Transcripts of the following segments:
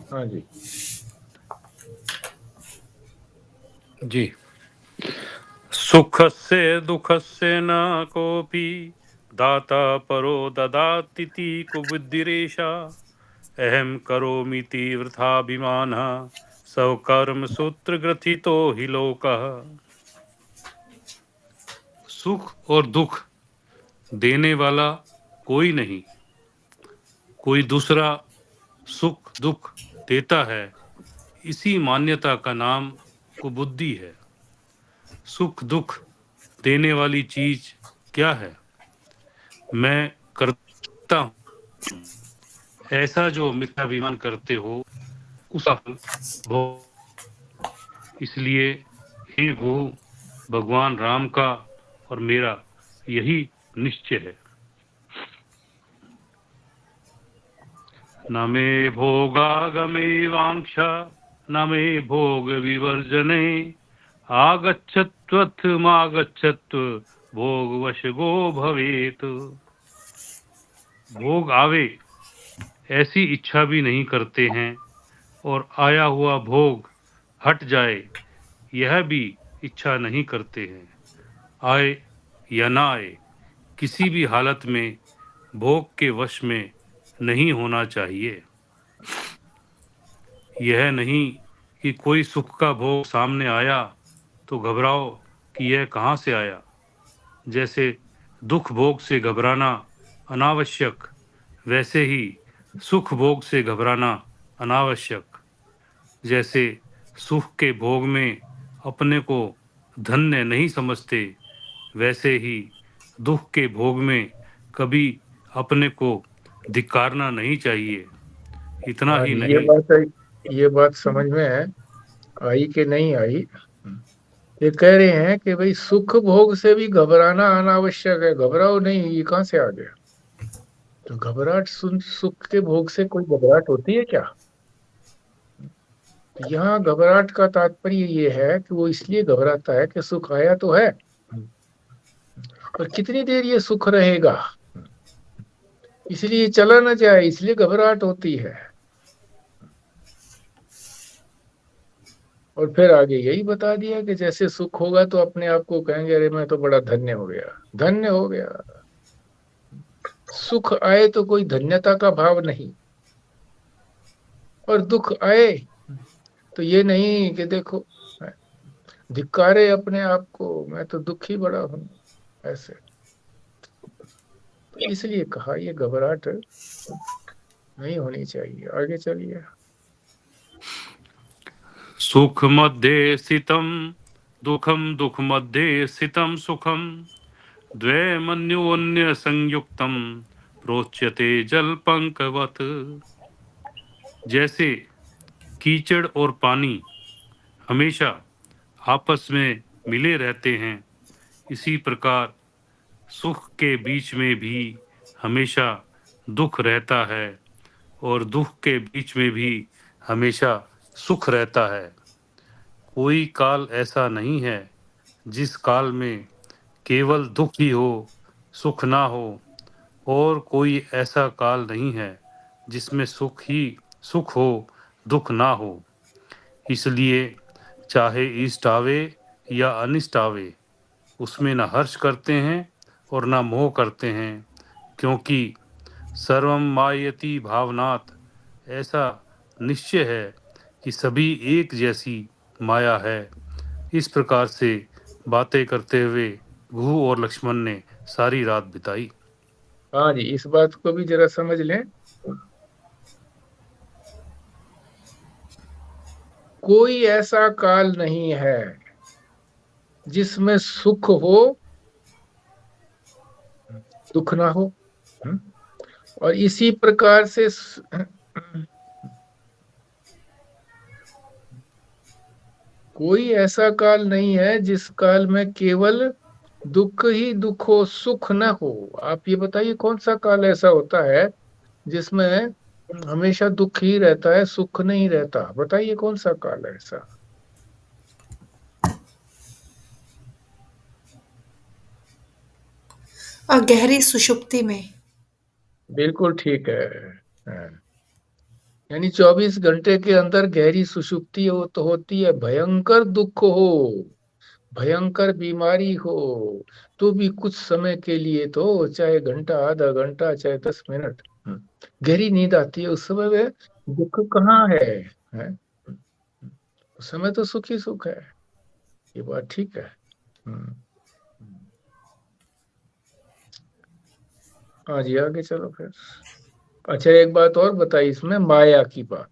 हाँ जी। जी। सुखस्य दुःखस्य न कोऽपि दाता परो ददातीति कुबुद्धिरेषा अहं करोमीति वृथाभिमानः स्वकर्म सूत्रग्रथितो हि लोकः। सुख और दुख देने वाला कोई नहीं, कोई दूसरा सुख दुख देता है। इसी मान्यता का नाम कुबुद्धि है। सुख दुख देने वाली चीज क्या है? मैं करता हूं, ऐसा जो मिथ्याभिमान करते हो उसका फल भोग। इसलिए हे गो, भगवान राम का और मेरा यही निश्चय है। न मे भोगागमे वांक्षा न मे भोग विवर्जने आगच्छत्वथ मागच्छत्व भोग वशगो भवेत। भोग आवे ऐसी इच्छा भी नहीं करते हैं और आया हुआ भोग हट जाए यह भी इच्छा नहीं करते हैं। आए या ना आए, किसी भी हालत में भोग के वश में नहीं होना चाहिए। यह नहीं कि कोई सुख का भोग सामने आया तो घबराओ कि यह कहां से आया। जैसे दुख भोग से घबराना अनावश्यक, वैसे ही सुख भोग से घबराना अनावश्यक। जैसे सुख के भोग में अपने को धन्य नहीं समझते, वैसे ही दुख के भोग में कभी अपने को धिक्कारना नहीं चाहिए। इतना हाँ ही जी, नहीं। ये बात समझ में आई कि नहीं आई? ये कह रहे हैं कि भाई सुख भोग से भी घबराना अनावश्यक है, घबराओ नहीं, ये कहाँ से आ गया? तो घबराहट सुख के भोग से कोई घबराहट होती है क्या? तो यहाँ घबराहट का तात्पर्य ये है कि वो इसलिए घबराता है कि सुख आया तो है, पर कितनी देर ये सुख रहेगा, इसलिए चला ना जाए, इसलिए घबराहट होती है। और फिर आगे यही बता दिया कि जैसे सुख होगा तो अपने आप को कहेंगे अरे मैं तो बड़ा धन्य हो गया, धन्य हो गया। सुख आए तो कोई धन्यता का भाव नहीं, और दुख आए तो ये नहीं कि देखो धिक्कारे अपने आप को, मैं तो दुखी बड़ा हूं, ऐसे। तो इसलिए कहा ये घबराहट नहीं होनी चाहिए। आगे चलिए। सुख मध्ये स्थितं दुःखं दुःख मध्ये स्थितं सुखं द्वयमन्योन्य संयुक्तं प्रोच्यते जलपंकवत्। जैसे कीचड़ और पानी हमेशा आपस में मिले रहते हैं, इसी प्रकार सुख के बीच में भी हमेशा दुख रहता है और दुख के बीच में भी हमेशा सुख रहता है। कोई काल ऐसा नहीं है जिस काल में केवल दुख ही हो, सुख ना हो, और कोई ऐसा काल नहीं है जिसमें सुख ही सुख हो, दुख ना हो। इसलिए चाहे इष्ट आवे या अनिष्ट आवे, उसमें ना हर्ष करते हैं और ना मोह करते हैं, क्योंकि सर्वम मायति भावनात्, ऐसा निश्चय है कि सभी एक जैसी माया है। इस प्रकार से बातें करते हुए भू और लक्ष्मण ने सारी रात बिताई। हाँ जी, इस बात को भी जरा समझ लें। कोई ऐसा काल नहीं है जिसमें सुख हो दुख ना हो। हम्म? और इसी प्रकार से कोई ऐसा काल नहीं है जिस काल में केवल दुख ही दुख हो, सुख ना हो। आप ये बताइए कौन सा काल ऐसा होता है जिसमें हमेशा दुख ही रहता है, सुख नहीं रहता? बताइए कौन सा काल है ऐसा? गहरी सुषुप्ति में। बिल्कुल ठीक है। हाँ। यानी 24 घंटे के अंदर गहरी सुषुप्ति हो तो होती है, भयंकर दुख हो, भयंकर बीमारी हो, तो भी कुछ समय के लिए तो, चाहे घंटा, आधा घंटा, चाहे 10 मिनट, गहरी नींद आती है। उस समय में दुख कहाँ है? उस समय तो सुख ही सुख है। ये बात ठीक है। हम्म। हाँ जी, आगे चलो फिर। अच्छा, एक बात और बताई इसमें, माया की बात।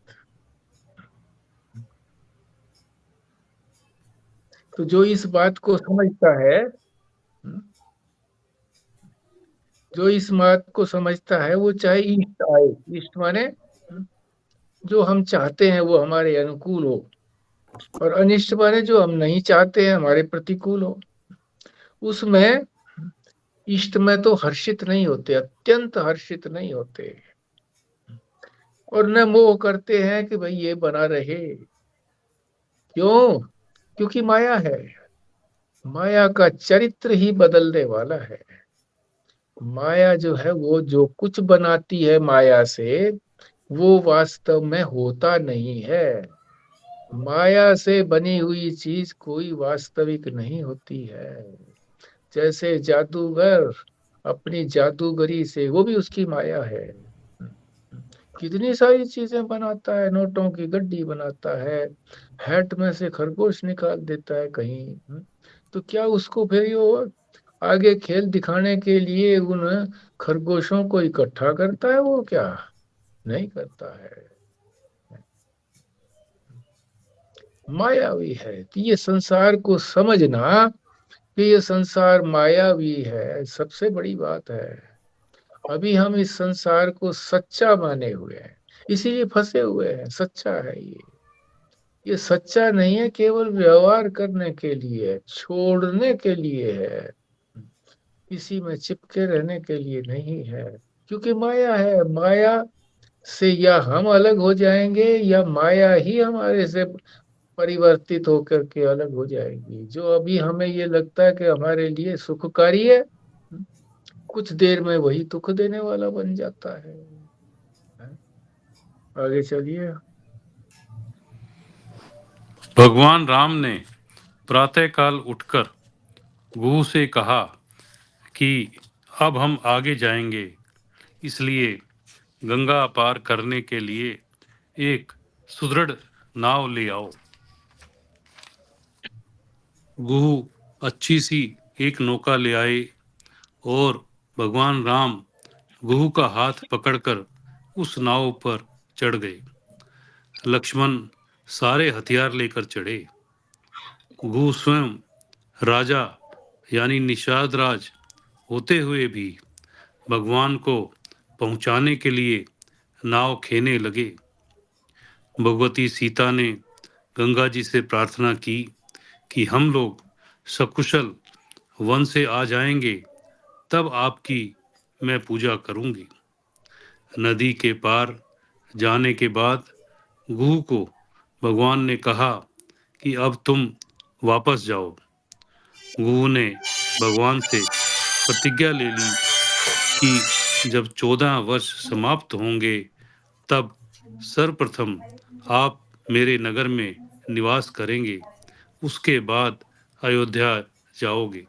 तो जो इस बात को समझता है, जो इस बात को समझता है, वो चाहे इष्ट आए, इष्ट माने जो हम चाहते हैं वो हमारे अनुकूल हो, और अनिष्ट माने जो हम नहीं चाहते हैं हमारे प्रतिकूल हो, उसमें इष्ट में तो हर्षित नहीं होते, अत्यंत हर्षित नहीं होते, और न मोह करते हैं कि भाई ये बना रहे। क्यों? क्योंकि माया है। माया का चरित्र ही बदलने वाला है। माया जो है, वो जो कुछ बनाती है माया से, वो वास्तव में होता नहीं है। माया से बनी हुई चीज कोई वास्तविक नहीं होती है। जैसे जादूगर अपनी जादूगरी से, वो भी उसकी माया है, कितनी सारी चीजें बनाता है, नोटों की गड्डी बनाता है, हैट में से खरगोश निकाल देता है कहीं। तो क्या उसको फिर वो आगे खेल दिखाने के लिए उन खरगोशों को इकट्ठा करता है? वो क्या नहीं करता है। मायावी है। तो ये संसार को समझना कि ये संसार मायावी है, सबसे बड़ी बात है। अभी हम इस संसार को सच्चा माने हुए हैं, इसीलिए फंसे हुए हैं। सच्चा है ये सच्चा नहीं है, केवल व्यवहार करने के लिए है, छोड़ने के लिए है, इसी में चिपके रहने के लिए नहीं है। क्योंकि माया है। माया से या हम अलग हो जाएंगे, या माया ही हमारे से परिवर्तित होकर के अलग हो जाएगी। जो अभी हमें ये लगता है कि हमारे लिए सुखकारी है, कुछ देर में वही दुख देने वाला बन जाता है। आगे चलिए। भगवान राम ने प्रातःकाल उठकर गुरु से कहा कि अब हम आगे जाएंगे, इसलिए गंगा पार करने के लिए एक सुदृढ़ नाव ले आओ। गुरु अच्छी सी एक नौका ले आए और भगवान राम गुरु का हाथ पकड़कर उस नाव पर चढ़ गए। लक्ष्मण सारे हथियार लेकर चढ़े। गुरु स्वयं राजा यानी निषाद राज होते हुए भी भगवान को पहुंचाने के लिए नाव खेने लगे। भगवती सीता ने गंगा जी से प्रार्थना की कि हम लोग सकुशल वन से आ जाएंगे, तब आपकी मैं पूजा करूंगी। नदी के पार जाने के बाद गुरु को भगवान ने कहा कि अब तुम वापस जाओ। गुरु ने भगवान से प्रतिज्ञा ले ली कि जब 14 वर्ष समाप्त होंगे, तब सर्वप्रथम आप मेरे नगर में निवास करेंगे, उसके बाद अयोध्या जाओगे।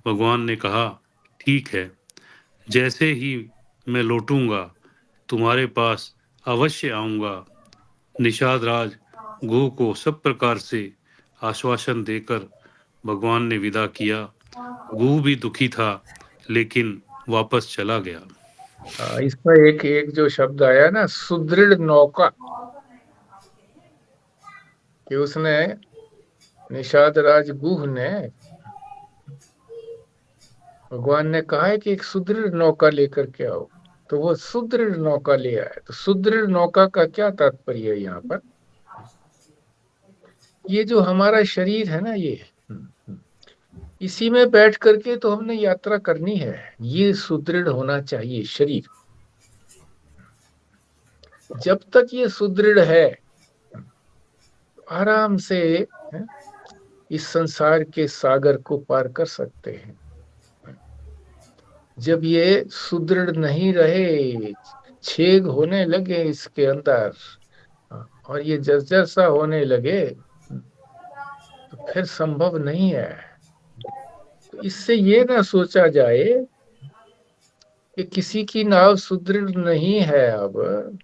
भगवान ने कहा, ठीक है, जैसे ही मैं लौटूंगा तुम्हारे पास अवश्य आऊंगा। निषाद राज गुरु को सब प्रकार से आश्वासन देकर भगवान ने विदा किया। गुरु भी दुखी था, लेकिन वापस चला गया। इसमें एक एक जो शब्द आया ना, सुदृढ़ नौका, कि उसने, निषाद राज गुह ने, भगवान ने कहा है कि एक सुदृढ़ नौका लेकर के आओ, तो वो सुदृढ़ नौका ले आए। तो सुदृढ़ नौका का क्या तात्पर्य है यहाँ पर? ये जो हमारा शरीर है ना, ये इसी में बैठ करके तो हमने यात्रा करनी है। ये सुदृढ़ होना चाहिए शरीर। जब तक ये सुदृढ़ है, आराम से है, इस संसार के सागर को पार कर सकते हैं। जब ये सुदृढ़ नहीं रहे, छेद होने लगे इसके अंदर, और ये जर्जर सा होने लगे, तो फिर संभव नहीं है। तो इससे ये ना सोचा जाए कि किसी की नाव सुदृढ़ नहीं है अब,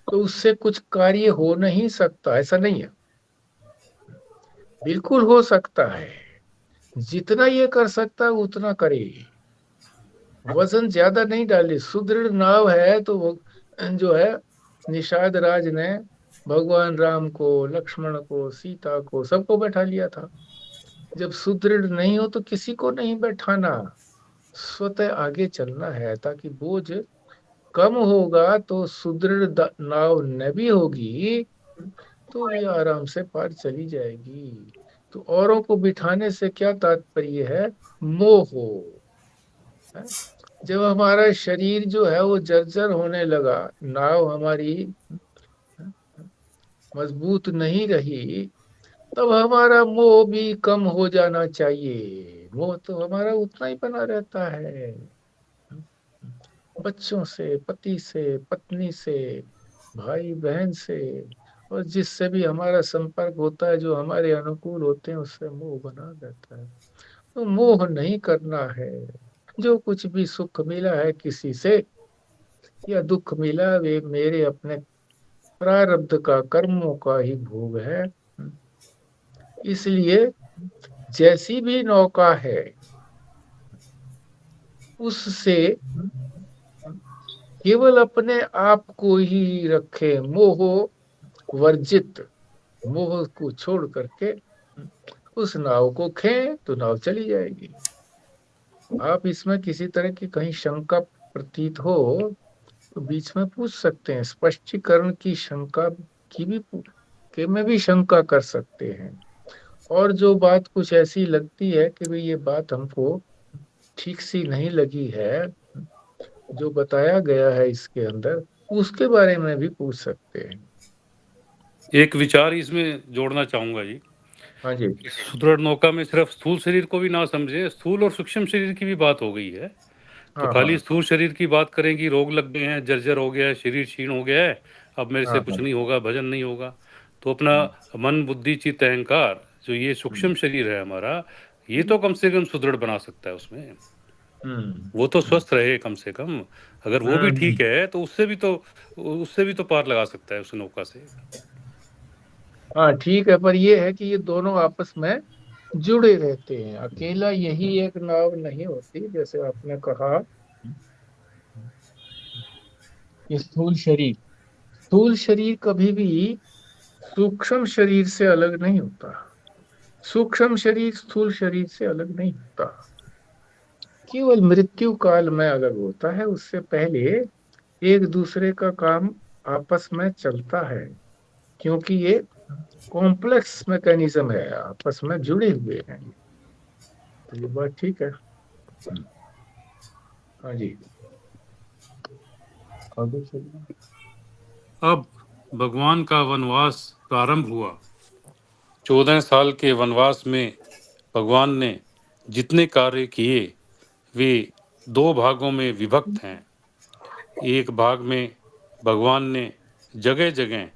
तो उससे कुछ कार्य हो नहीं सकता, ऐसा नहीं है। बिल्कुल हो सकता है, जितना ये कर सकता है उतना करे। वजन ज्यादा नहीं डाले, सुदृढ़ नाव है तो वो जो है, निषाद राज ने भगवान राम को, लक्ष्मण को, सीता को, सबको बैठा लिया था। जब सुदृढ़ नहीं हो तो किसी को नहीं बैठाना, स्वतः आगे चलना है, ताकि बोझ कम होगा तो सुदृढ़ नाव न भी होगी तो भी आराम से पार चली जाएगी। तो औरों को बिठाने से क्या तात्पर्य है? मोह हो, है? जब हमारा शरीर जो है वो जर्जर होने लगा, नाव हमारी मजबूत नहीं रही, तब हमारा मोह भी कम हो जाना चाहिए। मोह तो हमारा उतना ही बना रहता है, बच्चों से, पति से, पत्नी से, भाई बहन से, और जिससे भी हमारा संपर्क होता है, जो हमारे अनुकूल होते हैं, उससे मोह बना रहता है। तो मोह नहीं करना है। जो कुछ भी सुख मिला है किसी से या दुख मिला, वे मेरे अपने प्रारब्ध का, कर्मों का ही भोग है। इसलिए जैसी भी नौका है, उससे केवल अपने आप को ही रखे, मोह वर्जित, मोह को छोड़ करके उस नाव को खें तो नाव चली जाएगी। आप इसमें किसी तरह की कहीं शंका प्रतीत हो तो बीच में पूछ सकते हैं, स्पष्टीकरण की शंका की भी के में भी शंका कर सकते हैं। और जो बात कुछ ऐसी लगती है कि भाई ये बात हमको ठीक सी नहीं लगी है, जो बताया गया है इसके अंदर, उसके बारे में भी पूछ सकते हैं। एक विचार इसमें जोड़ना चाहूंगा जी। हाँ जी। सुदृढ़ नौका में सिर्फ स्थूल शरीर को भी ना समझे, स्थूल और सूक्ष्म शरीर की भी बात हो गई है। तो हाँ खाली हाँ स्थूल शरीर की बात करें कि रोग लग गए हैं, जर्जर हो गया है, शरीर क्षीण हो गया है, अब मेरे से हाँ कुछ हाँ। नहीं होगा, भजन नहीं होगा, तो अपना हम्म मन बुद्धि चित्त अहंकार, जो ये हम्म सूक्ष्म शरीर है हमारा, ये तो कम से कम सुदृढ़ बना सकता है उसमें। हम्म वो तो हम्म स्वस्थ रहे कम से कम। अगर वो भी हम्म। ठीक है तो उससे भी तो पार लगा सकता है उस नौका से। हाँ ठीक है, पर ये है कि ये दोनों आपस में जुड़े रहते हैं, अकेला यही एक नाव नहीं होती। जैसे आपने कहा कि स्थूल शरीर कभी भी सूक्ष्म शरीर से अलग नहीं होता, सूक्ष्म शरीर स्थूल शरीर से अलग नहीं होता, केवल मृत्यु काल में अलग होता है। उससे पहले एक दूसरे का काम आपस में चलता है, क्योंकि ये कॉम्प्लेक्स मैकेनिज्म है, आपस में जुड़े हुए हैं। तो ये बात ठीक है। हाँ जी, आगे चलिए। अब भगवान का वनवास प्रारंभ हुआ। 14 साल के वनवास में भगवान ने जितने कार्य किए वे दो भागों में विभक्त हैं। एक भाग में भगवान ने जगह जगह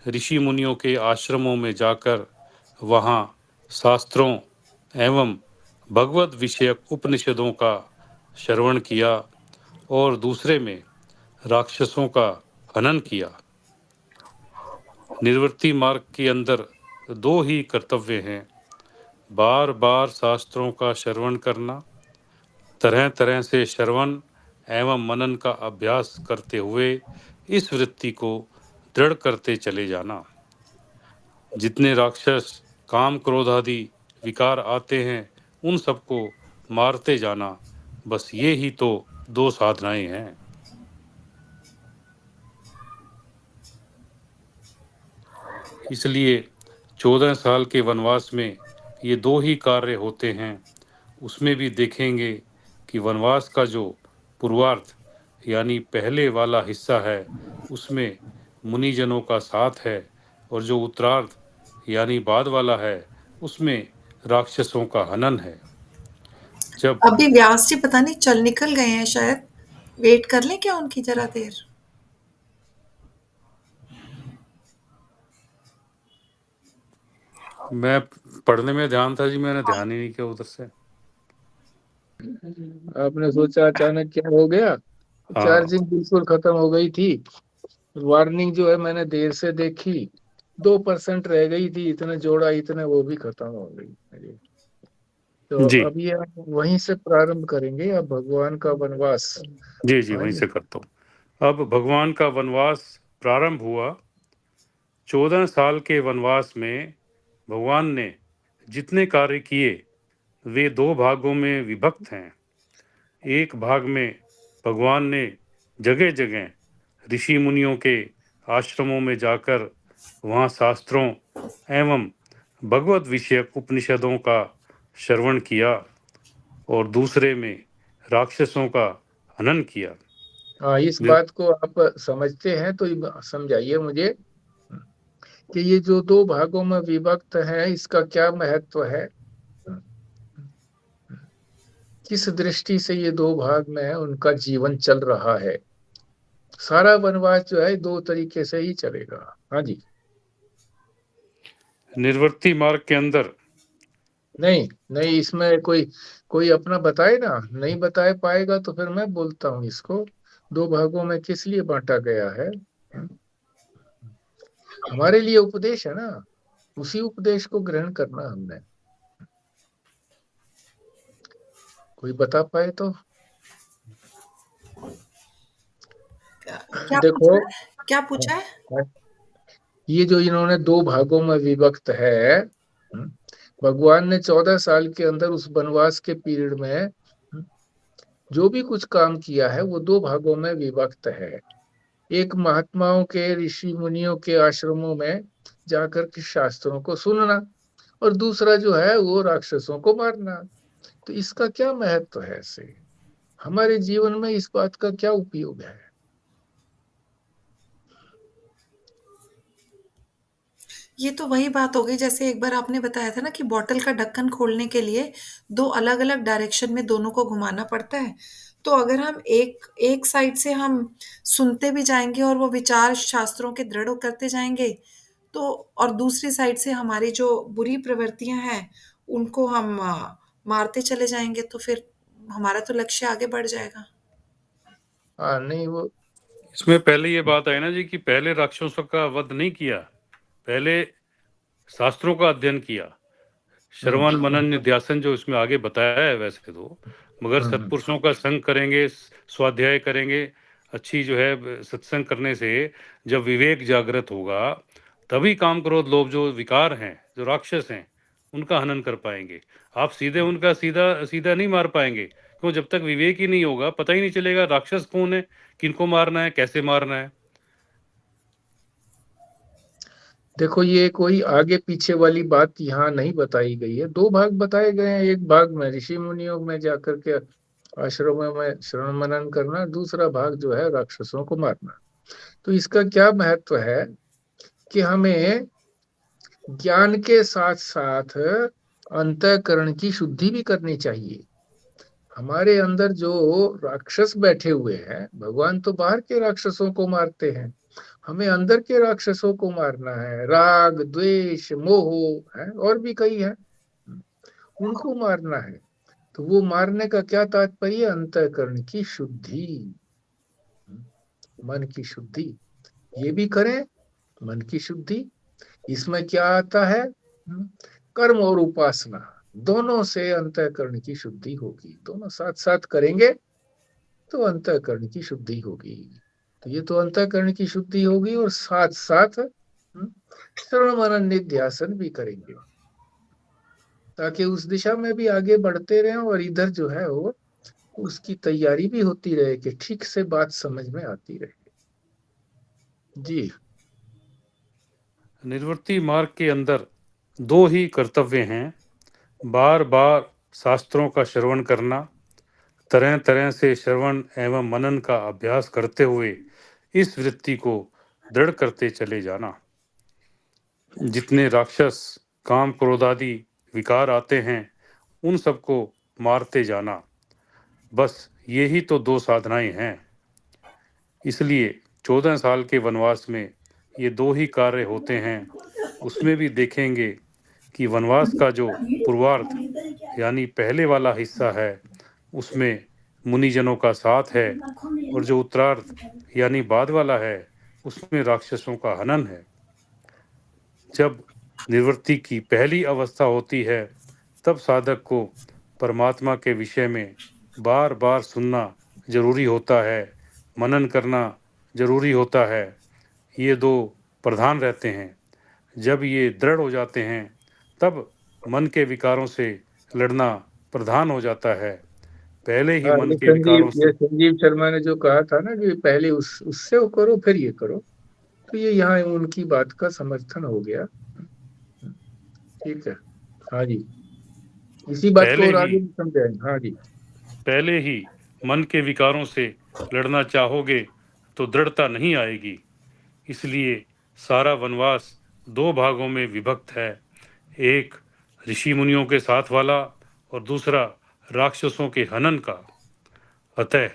ऋषि मुनियों के आश्रमों में जाकर वहाँ शास्त्रों एवं भगवत विषयक उपनिषदों का श्रवण किया, और दूसरे में राक्षसों का हनन किया। निवृत्ति मार्ग के अंदर दो ही कर्तव्य हैं, बार बार शास्त्रों का श्रवण करना, तरह तरह से श्रवण एवं मनन का अभ्यास करते हुए इस वृत्ति को दृढ़ करते चले जाना। जितने राक्षस काम क्रोध आदि विकार आते हैं उन सबको मारते जाना, बस ये ही तो दो साधनाएं हैं। इसलिए 14 साल के वनवास में ये दो ही कार्य होते हैं। उसमें भी देखेंगे कि वनवास का जो पूर्वार्ध यानी पहले वाला हिस्सा है उसमें मुनिजनों का साथ है, और जो उत्तरार्ध यानी बाद वाला है उसमें राक्षसों का हनन है। जब अभी व्यास जी पता नहीं चल निकल गए हैं शायद। वेट कर लें क्या उनकी जरा देर? मैं पढ़ने में ध्यान था जी, मैंने ध्यान ही नहीं किया उधर से। आपने सोचा अचानक क्या हो गया। हाँ चार्जिंग बिल्कुल खत्म हो गई थी। वार्निंग जो है मैंने देर से देखी, 2% रह गई थी, इतने जोड़ा इतने वो भी खत्म हो गई। तो जी अब ये हम वहीं से प्रारंभ करेंगे, अब भगवान का वनवास। जी जी, हाँ वहीं जी। से करता हूँ। अब भगवान का वनवास प्रारंभ हुआ। 14 साल के वनवास में भगवान ने जितने कार्य किए वे दो भागों में विभक्त हैं। एक भाग में भगवान ने जगह जगह ऋषि मुनियों के आश्रमों में जाकर वहाँ शास्त्रों एवं भगवत विषयक उपनिषदों का श्रवण किया, और दूसरे में राक्षसों का हनन किया। हाँ, इस निर- बात को आप समझते हैं तो समझाइए मुझे कि ये जो दो भागों में विभक्त है इसका क्या महत्व है। किस दृष्टि से ये दो भाग में है उनका जीवन चल रहा है। सारा वनवास जो है दो तरीके से ही चलेगा। हाँ जी। निर्वर्ती मार्ग के अंदर नहीं नहीं, इसमें कोई कोई अपना बताए ना, नहीं बताए पाएगा तो फिर मैं बोलता हूँ इसको। दो भागों में किस लिए बांटा गया है। हमारे लिए उपदेश है ना, उसी उपदेश को ग्रहण करना हमने। कोई बता पाए तो। क्या देखो, पूछा है? क्या पूछा है? ये जो इन्होंने दो भागों में विभक्त है, भगवान ने 14 साल के अंदर उस वनवास के पीरियड में जो भी कुछ काम किया है वो दो भागों में विभक्त है। एक महात्माओं के ऋषि मुनियों के आश्रमों में जाकर के शास्त्रों को सुनना, और दूसरा जो है वो राक्षसों को मारना। तो इसका क्या महत्व है से, हमारे जीवन में इस बात का क्या उपयोग है। ये तो वही बात हो गई, जैसे एक बार आपने बताया था ना कि बॉटल का ढक्कन खोलने के लिए दो अलग अलग डायरेक्शन में दोनों को घुमाना पड़ता है। तो अगर हम एक एक साइड से हम सुनते भी जाएंगे और वो विचार शास्त्रों के दृढ़ करते जाएंगे, तो और दूसरी साइड से हमारी जो बुरी प्रवृत्तियां हैं उनको हम मारते चले जाएंगे, तो फिर हमारा तो लक्ष्य आगे बढ़ जाएगा। हाँ नहीं वो। इसमें पहले ये बात आई ना जी कि पहले राक्षसों का वध नहीं किया, पहले शास्त्रों का अध्ययन किया। हम्म श्रवण मनन निध्यासन जो इसमें आगे बताया है वैसे तो, मगर हम्म सत्पुरुषों का संग करेंगे, स्वाध्याय करेंगे, अच्छी जो है सत्संग करने से जब विवेक जागृत होगा, तभी काम क्रोध लोभ जो विकार हैं, जो राक्षस हैं, उनका हनन कर पाएंगे। आप सीधे उनका सीधा सीधा नहीं मार पाएंगे, क्यों? जब तक विवेक ही नहीं होगा पता ही नहीं चलेगा राक्षस कौन है, किनको मारना है, कैसे मारना है। देखो, ये कोई आगे पीछे वाली बात यहाँ नहीं बताई गई है। दो भाग बताए गए हैं, एक भाग में ऋषि मुनियों में जाकर के आश्रमों में श्रवण मनन करना, दूसरा भाग जो है राक्षसों को मारना। तो इसका क्या महत्व है कि हमें ज्ञान के साथ साथ अंतःकरण की शुद्धि भी करनी चाहिए। हमारे अंदर जो राक्षस बैठे हुए हैं, भगवान तो बाहर के राक्षसों को मारते हैं, हमें अंदर के राक्षसों को मारना है। राग द्वेष मोह है और भी कई है, उनको मारना है। तो वो मारने का क्या तात्पर्य, अंतःकरण की शुद्धि, मन की शुद्धि। ये भी करें, मन की शुद्धि। इसमें क्या आता है, कर्म और उपासना, दोनों से अंतःकरण की शुद्धि होगी। दोनों साथ साथ करेंगे तो अंतःकरण की शुद्धि होगी। तो ये तो अंतःकरण की शुद्धि होगी, और साथ साथ श्रवण मनन निध्यासन भी करेंगे, ताकि उस दिशा में भी आगे बढ़ते रहें, और इधर जो है वो उसकी तैयारी भी होती रहे कि ठीक से बात समझ में आती रहे। जी। निर्वृत्ति मार्ग के अंदर दो ही कर्तव्य हैं। बार बार शास्त्रों का श्रवण करना, तरह तरह से श्रवण एवं मनन का अभ्यास करते हुए इस वृत्ति को दृढ़ करते चले जाना। जितने राक्षस काम क्रोध आदि विकार आते हैं उन सबको मारते जाना। बस यही तो दो साधनाएं हैं। इसलिए 14 साल के वनवास में ये 2 ही कार्य होते हैं। उसमें भी देखेंगे कि वनवास का जो पूर्वार्ध यानी पहले वाला हिस्सा है उसमें मुनिजनों का साथ है, और जो उत्तरार्ध यानी बाद वाला है उसमें राक्षसों का हनन है। जब निवृत्ति की पहली अवस्था होती है तब साधक को परमात्मा के विषय में बार बार सुनना जरूरी होता है, मनन करना जरूरी होता है। ये 2 प्रधान रहते हैं। जब ये दृढ़ हो जाते हैं तब मन के विकारों से लड़ना प्रधान हो जाता है। पहले ही हाँ, मन के विकारों ये से संजीव शर्मा ने जो कहा था ना कि पहले उससे वो करो फिर ये करो, तो ये यहाँ उनकी बात का समर्थन हो गया। ठीक है। हाँ जी, इसी बात को पहले और ही आगे भी समझाएंगे। हाँ जी। पहले ही मन के विकारों से लड़ना चाहोगे तो दृढ़ता नहीं आएगी। इसलिए सारा वनवास 2 भागों में विभक्त है, एक ऋषि मुनियों के साथ वाला और दूसरा राक्षसों के हनन का। अतः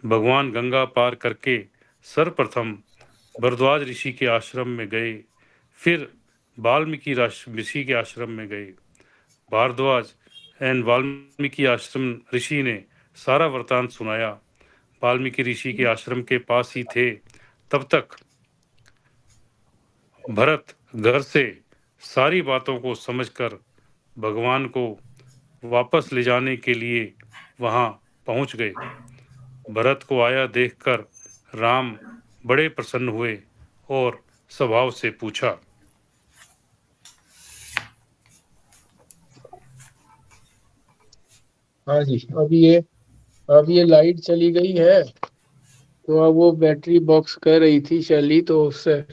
भगवान गंगा पार करके सर्वप्रथम भरद्वाज ऋषि के आश्रम में गए, फिर वाल्मीकि ऋषि के आश्रम में गए। भारद्वाज एंड वाल्मीकि आश्रम ऋषि ने सारा वृतांत सुनाया। वाल्मीकि ऋषि के आश्रम के पास ही थे तब तक भरत घर से सारी बातों को समझकर भगवान को वापस ले जाने के लिए वहां पहुंच गए। भरत को आया देखकर राम बड़े प्रसन्न हुए और स्वभाव से पूछा। हाँ जी, अब ये लाइट चली गई है, तो अब वो बैटरी बॉक्स कर रही थी शैली, तो उससे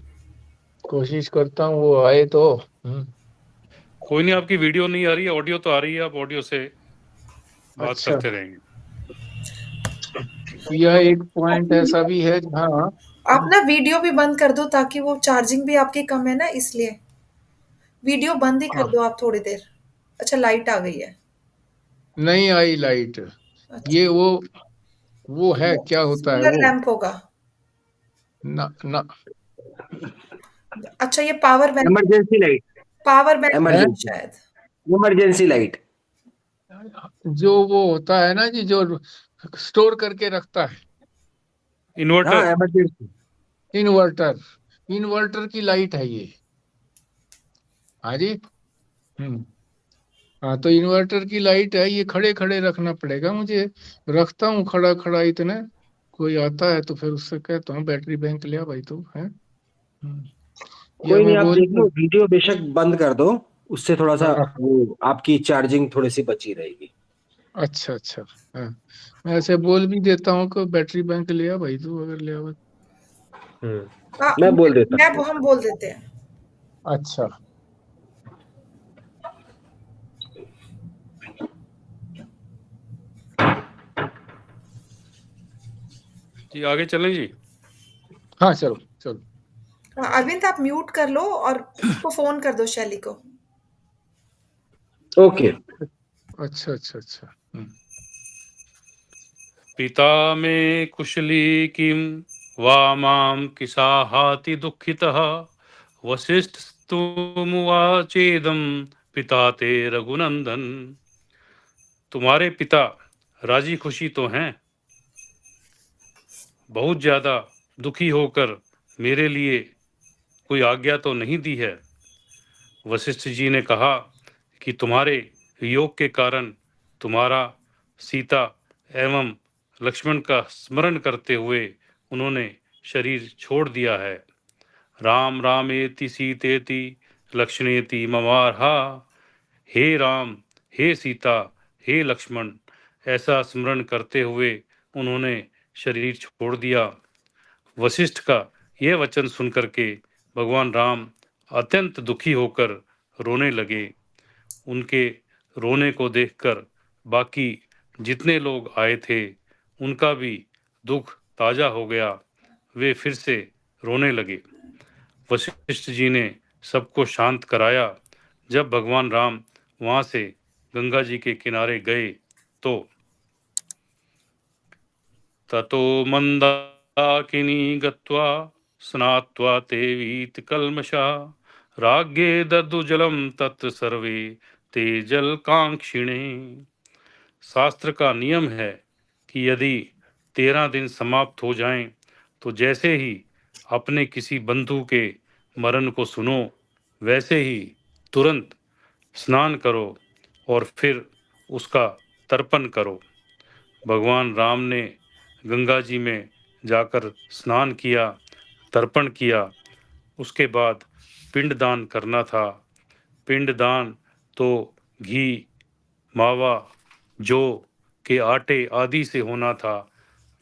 कोशिश करता हूँ वो आए तो। कोई नहीं, आपकी वीडियो नहीं आ रही है, ऑडियो तो आ रही है, आप ऑडियो से बात अच्छा, करते रहेंगे। यह एक पॉइंट ऐसा भी है जहाँ आप ना वीडियो भी बंद कर दो ताकि वो चार्जिंग भी आपकी कम है ना, इसलिए वीडियो बंद ही कर हाँ, दो आप थोड़ी देर। अच्छा, लाइट आ गई है। नहीं आई लाइट। अच्छा, ये वो है, क्या होता है सोलर वो, लैंप होगा। ना ना अच्छा, ये power bank, emergency light, power bank है, इमरजेंसी, शायद। Emergency light. जो वो होता है ना जी, जो स्टोर करके रखता है, इन्वर्टर। हाँ, इमरजेंसी। इन्वर्टर। इन्वर्टर की लाइट है ये। हाँ जी। हम्म। हाँ, तो इन्वर्टर की लाइट है, ये खड़े खड़े रखना पड़ेगा मुझे। रखता हूँ खड़ा खड़ा इतने, कोई आता है तो फिर उससे कहता हूँ बैटरी बैंक ले आ भाई, तो है। ये कोई मैं नहीं, आप बोल। देख लो, वीडियो बेशक बंद कर दो, उससे थोड़ा सा हाँ, वो आपकी चार्जिंग थोड़ी सी बची रहेगी। अच्छा अच्छा। हाँ, मैं ऐसे बोल भी देता हूँ कि बैटरी बैंक ले आ भाई, तू अगर ले आ। हाँ, मैं बोल देता मैं हूँ। हम बोल देते हैं। अच्छा। जी आगे चलें जी। हाँ, चलो चलो। हाँ, अरविंद आप म्यूट कर लो और उसको फोन कर दो, शैली को। ओके। अच्छा अच्छा अच्छा। पिता मे कुशली किम वा मां किसाहाति दुःखितः वसिष्ठस्तुमुवाचेदं पिता ते रघुनंदन। तुम्हारे पिता राजी खुशी तो हैं, बहुत ज्यादा दुखी होकर मेरे लिए कोई आज्ञा तो नहीं दी है। वशिष्ठ जी ने कहा कि तुम्हारे योग के कारण तुम्हारा सीता एवं लक्ष्मण का स्मरण करते हुए उन्होंने शरीर छोड़ दिया है। राम रामेति सीतेति लक्ष्मणेति ममारहा। हे राम, हे सीता, हे लक्ष्मण, ऐसा स्मरण करते हुए उन्होंने शरीर छोड़ दिया। वशिष्ठ का यह वचन सुनकर के भगवान राम अत्यंत दुखी होकर रोने लगे। उनके रोने को देखकर बाकी जितने लोग आए थे उनका भी दुख ताजा हो गया। वे फिर से रोने लगे। वशिष्ठ जी ने सबको शांत कराया। जब भगवान राम वहां से गंगा जी के किनारे गए तो ततो मंदाकिनी किनी गत्वा स्नात्वा ते वीत कल्मषा राज्ञे दद्दुजलम तत् सर्वे ते जल कांक्षिणे। शास्त्र का नियम है कि यदि 13 दिन समाप्त हो जाएं तो जैसे ही अपने किसी बंधु के मरण को सुनो वैसे ही तुरंत स्नान करो और फिर उसका तर्पण करो। भगवान राम ने गंगा जी में जाकर स्नान किया, तर्पण किया, उसके बाद पिंडदान करना था। पिंडदान तो घी, मावा, जौ के आटे आदि से होना था।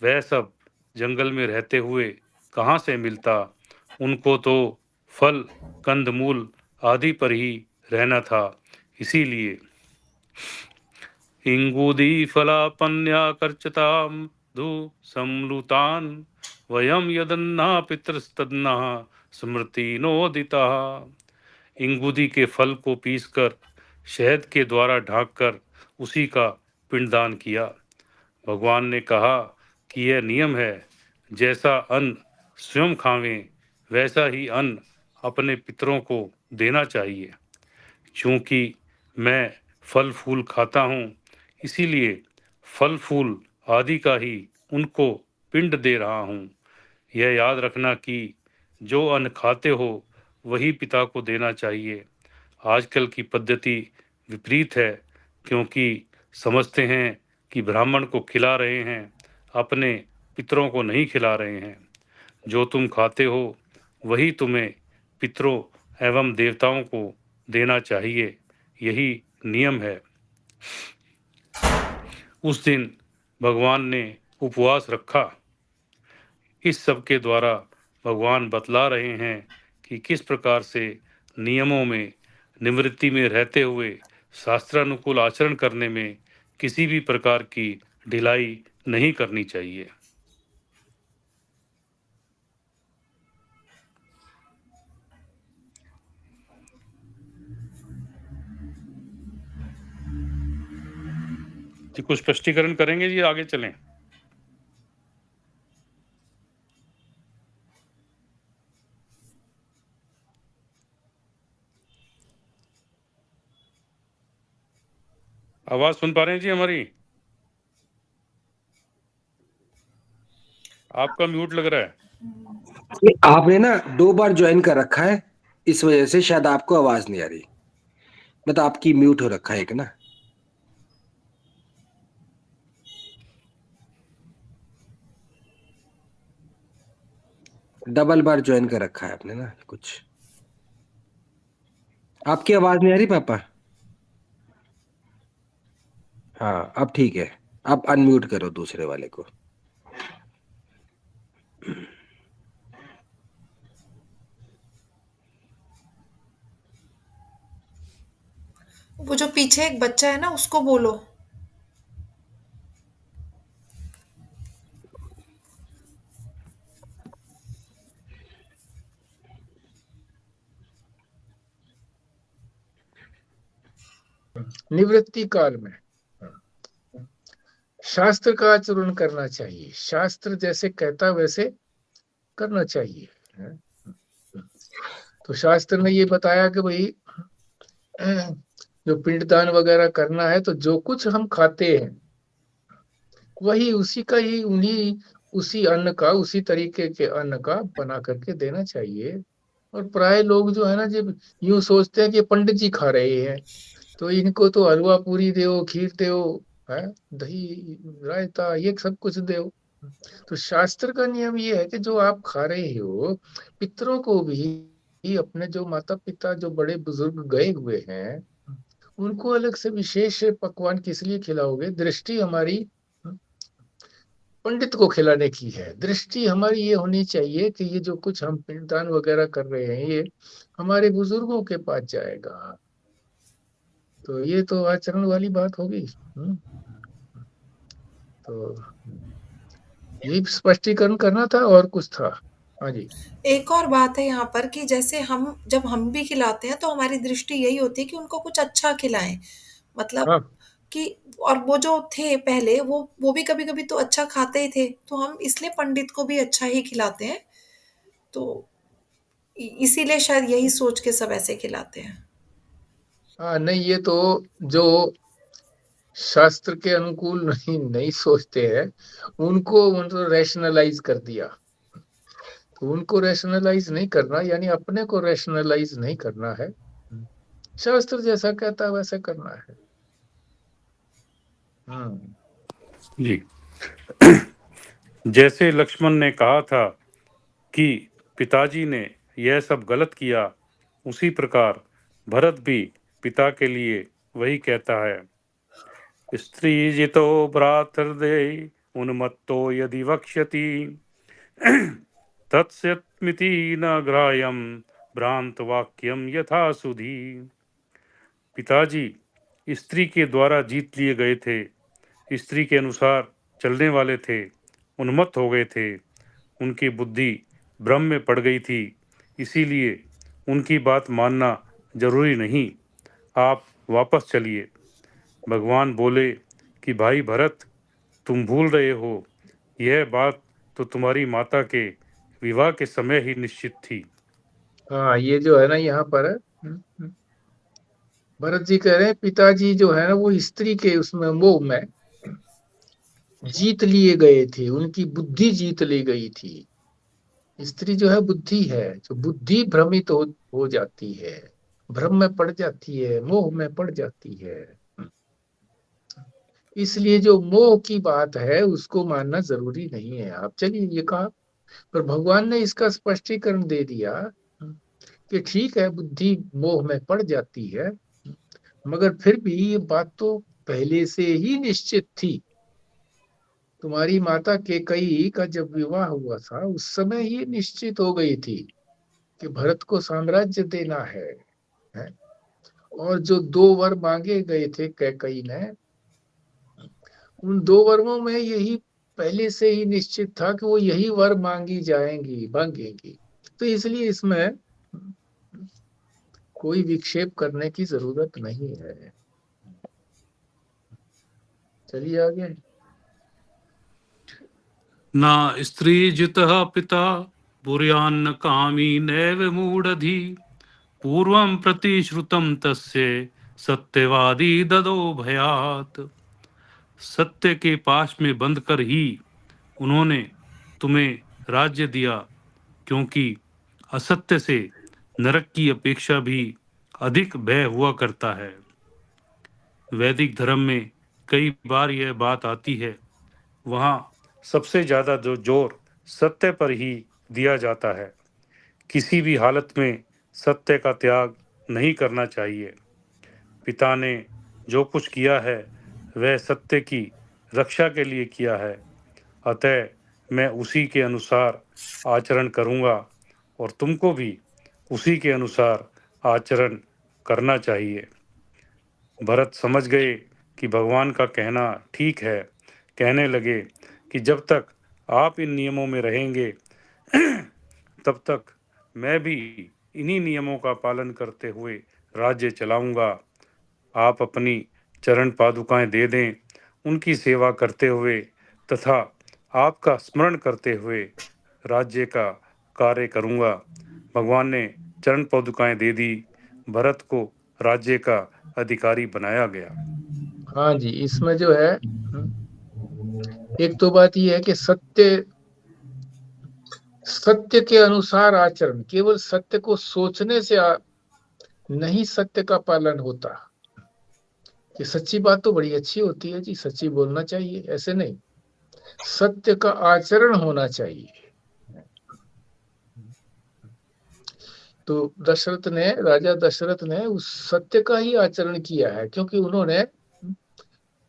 वह सब जंगल में रहते हुए कहाँ से मिलता? उनको तो फल, कंदमूल आदि पर ही रहना था। इसीलिए इंगूदी फलापन्याकर्चतां धु संलुतान वयम यदन्ना पितृस्तन्ना स्मृति नोदिता। इंगूदी के फल को पीसकर शहद के द्वारा ढांककर उसी का पिंडदान किया। भगवान ने कहा कि यह नियम है, जैसा अन्न स्वयं खावें वैसा ही अन्न अपने पितरों को देना चाहिए। क्योंकि मैं फल फूल खाता हूँ इसीलिए फल फूल आदि का ही उनको पिंड दे रहा हूँ। यह याद रखना कि जो अन्न खाते हो वही पिता को देना चाहिए। आजकल की पद्धति विपरीत है, क्योंकि समझते हैं कि ब्राह्मण को खिला रहे हैं, अपने पितरों को नहीं खिला रहे हैं। जो तुम खाते हो वही तुम्हें पितरों एवं देवताओं को देना चाहिए, यही नियम है। उस दिन भगवान ने उपवास रखा। इस सब के द्वारा भगवान बतला रहे हैं कि किस प्रकार से नियमों में निवृत्ति में रहते हुए शास्त्रानुकूल आचरण करने में किसी भी प्रकार की ढिलाई नहीं करनी चाहिए। जी कुछ स्पष्टीकरण करेंगे जी, आगे चलें। आवाज सुन पा रहे हैं जी हमारी? आपका म्यूट लग रहा है। आपने ना 2 बार ज्वाइन कर रखा है, इस वजह से शायद आपको आवाज नहीं आ रही। मतलब आपकी म्यूट हो रखा है एक ना। डबल बार ज्वाइन कर रखा है आपने ना कुछ। आपकी आवाज नहीं आ रही पापा? हाँ अब ठीक है। आप अनम्यूट करो दूसरे वाले को। वो जो पीछे एक बच्चा है ना उसको बोलो। निवृत्ति काल में शास्त्र का आचरण करना चाहिए। शास्त्र जैसे कहता वैसे करना चाहिए। तो शास्त्र ने ये बताया कि भाई जो पिंडदान वगैरह करना है तो जो कुछ हम खाते हैं वही उसी का ही उन्हीं उसी अन्न का उसी तरीके के अन्न का बना करके देना चाहिए। और प्राय लोग जो है ना जब यूं सोचते हैं कि पंडित जी खा रहे हैं तो इनको तो हलवा पूरी दो, खीर दो, है दही रायता ये सब कुछ दो। तो शास्त्र का नियम ये है कि जो आप खा रहे हो पितरों को भी अपने जो माता पिता जो बड़े बुजुर्ग गए हुए हैं उनको अलग से विशेष पकवान किस लिए खिलाओगे? दृष्टि हमारी पंडित को खिलाने की है। दृष्टि हमारी ये होनी चाहिए कि ये जो कुछ हम पिंडदान वगैरह कर रहे हैं ये हमारे बुजुर्गों के पास जाएगा। तो ये तो आचरण वाली बात होगी। तो यही स्पष्टीकरण करना था और कुछ था? हाँ जी। एक और बात है यहाँ पर कि जैसे हम भी खिलाते हैं तो हमारी दृष्टि यही होती है कि उनको कुछ अच्छा खिलाएं। मतलब हाँ कि और वो जो थे पहले वो भी कभी-कभी तो अच्छा खाते ही थे, तो हम इसलिए पंडित को भी अच्छा ही खिलाते हैं। तो इसीलिए शायद यही सोच के सब ऐसे खिलाते हैं। हाँ नहीं, ये तो जो शास्त्र के अनुकूल नहीं नहीं सोचते हैं, उनको उनको रैशनलाइज कर दिया। तो उनको रैशनलाइज नहीं करना, यानी अपने को रैशनलाइज नहीं करना है। शास्त्र जैसा कहता है वैसे करना है। हम्म। जी। जैसे लक्ष्मण ने कहा था कि पिताजी ने यह सब गलत किया, उसी प्रकार भरत भी पिता के लिए वही कहता है। स्त्री जितो भ्रातर्देय उन्मत्तो यदि वक्ष्यति तत्स्यमिति न ग्राह्यं भ्रांत वाक्यम यथा सुधी। पिताजी स्त्री के द्वारा जीत लिए गए थे, स्त्री के अनुसार चलने वाले थे, उन्मत्त हो गए थे, उनकी बुद्धि भ्रम में पड़ गई थी, इसीलिए उनकी बात मानना जरूरी नहीं। आप वापस चलिए। भगवान बोले कि भाई भरत, तुम भूल रहे हो, यह बात तो तुम्हारी माता के विवाह के समय ही निश्चित थी। हाँ, ये जो है ना यहाँ पर है। भरत जी कह रहे हैं पिताजी जो है ना वो स्त्री के उसमें मोह में जीत लिए गए थे, उनकी बुद्धि जीत ली गई थी। स्त्री जो है बुद्धि है, जो बुद्धि भ्रमित हो जाती है, भ्रम में पड़ जाती है, मोह में पड़ जाती है। इसलिए जो मोह की बात है उसको मानना जरूरी नहीं है। आप चलिए, ये कहा, पर भगवान ने इसका स्पष्टीकरण दे दिया कि ठीक है, बुद्धि मोह में पड़ जाती है, मगर फिर भी ये बात तो पहले से ही निश्चित थी। तुम्हारी माता केकई का जब विवाह हुआ था उस समय ही निश्चित हो गई थी कि भरत को साम्राज्य देना है? और जो दो वर मांगे गए थे कैकई ने, उन दो वरों में यही पहले से ही निश्चित था कि वो यही वर मांगेंगी। तो इसलिए इसमें कोई विक्षेप करने की जरूरत नहीं है। चलिए आगे। ना स्त्री जितः पिता बुर्यान्न कामी नैव मूढ़धि पूर्वं प्रतिश्रुतं तस्य सत्यवादी ददो भयात। सत्य के पाश में बंद कर ही उन्होंने तुम्हें राज्य दिया, क्योंकि असत्य से नरक की अपेक्षा भी अधिक भय हुआ करता है। वैदिक धर्म में कई बार यह बात आती है, वहाँ सबसे ज्यादा जो जोर सत्य पर ही दिया जाता है। किसी भी हालत में सत्य का त्याग नहीं करना चाहिए। पिता ने जो कुछ किया है वह सत्य की रक्षा के लिए किया है, अतः मैं उसी के अनुसार आचरण करूँगा और तुमको भी उसी के अनुसार आचरण करना चाहिए। भरत समझ गए कि भगवान का कहना ठीक है। कहने लगे कि जब तक आप इन नियमों में रहेंगे तब तक मैं भी इन्हीं नियमों का पालन करते हुए राज्य चलाऊंगा। आप अपनी चरण पादुकाएं दे दें, उनकी सेवा करते हुए तथा आपका स्मरण करते हुए राज्य का कार्य करूंगा। भगवान ने चरण पादुकाएं दे दी, भरत को राज्य का अधिकारी बनाया गया। हाँ जी, इसमें जो है एक तो बात यह है कि सत्य के अनुसार आचरण, केवल सत्य को सोचने से नहीं सत्य का पालन होता। कि सच्ची बात तो बड़ी अच्छी होती है जी, सच्ची बोलना चाहिए, ऐसे नहीं, सत्य का आचरण होना चाहिए। तो राजा दशरथ ने उस सत्य का ही आचरण किया है, क्योंकि उन्होंने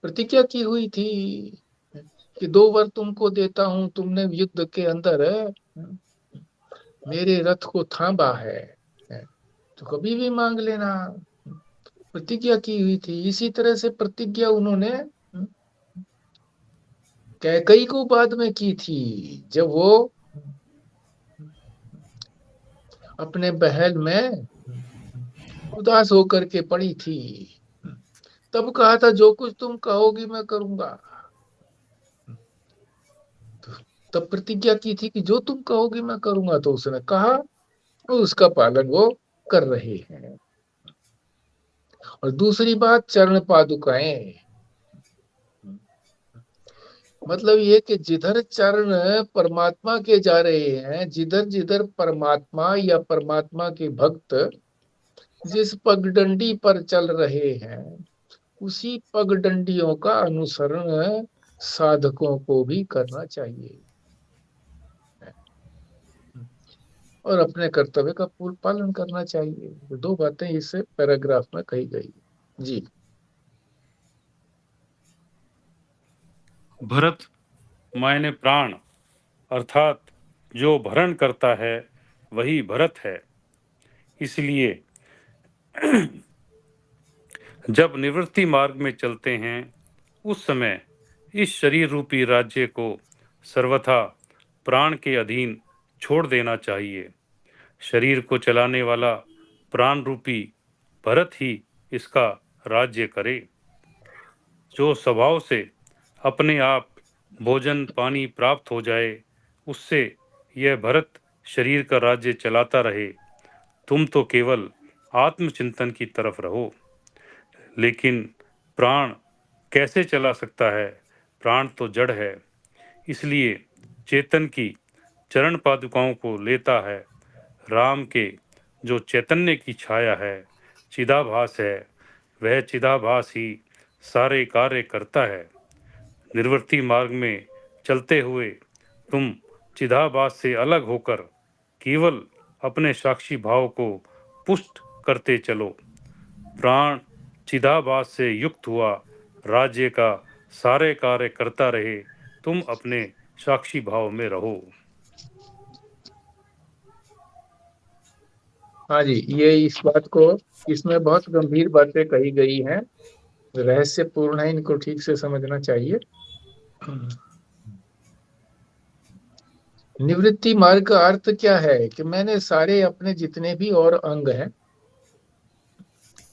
प्रतिज्ञा की हुई थी कि 2 वर तुमको देता हूं, तुमने युद्ध के अंदर मेरे रथ को थामा है, तो कभी भी मांग लेना। प्रतिज्ञा की हुई थी। इसी तरह से प्रतिज्ञा उन्होंने कैकई को बाद में की थी, जब वो अपने महल में उदास होकर के पड़ी थी। तब कहा था जो कुछ तुम कहोगी मैं करूंगा। तो तब प्रतिज्ञा की थी कि जो तुम कहोगी मैं करूंगा, तो उसने कहा और उसका पालन वो कर रहे हैं। और दूसरी बात, चरण पादुकाएं, मतलब ये कि जिधर चरण परमात्मा के जा रहे हैं, जिधर जिधर परमात्मा या परमात्मा के भक्त जिस पगडंडी पर चल रहे हैं, उसी पगडंडियों का अनुसरण साधकों को भी करना चाहिए और अपने कर्तव्य का पूर्ण पालन करना चाहिए। तो दो बातें इस पैराग्राफ में कही गई। जी। भरत मायने प्राण, अर्थात जो भरण करता है वही भरत है। इसलिए जब निवृत्ति मार्ग में चलते हैं उस समय इस शरीर रूपी राज्य को सर्वथा प्राण के अधीन छोड़ देना चाहिए। शरीर को चलाने वाला प्राण रूपी भरत ही इसका राज्य करे। जो स्वभाव से अपने आप भोजन पानी प्राप्त हो जाए, उससे यह भरत शरीर का राज्य चलाता रहे। तुम तो केवल आत्मचिंतन की तरफ रहो। लेकिन प्राण कैसे चला सकता है? प्राण तो जड़ है। इसलिए चेतन की चरण पादुकाओं को लेता है। राम के जो चैतन्य की छाया है, चिदाभास है, वह चिदाभास ही सारे कार्य करता है। निर्वृत्ति मार्ग में चलते हुए तुम चिदाभास से अलग होकर केवल अपने साक्षी भाव को पुष्ट करते चलो। प्राण चिदाभास से युक्त हुआ राज्य का सारे कार्य करता रहे, तुम अपने साक्षी भाव में रहो। हाँ जी, ये इस बात को, इसमें बहुत गंभीर बातें कही गई हैं, रहस्यपूर्ण है, इनको ठीक से समझना चाहिए। निवृत्ति मार्ग का अर्थ क्या है कि मैंने सारे अपने जितने भी और अंग हैं,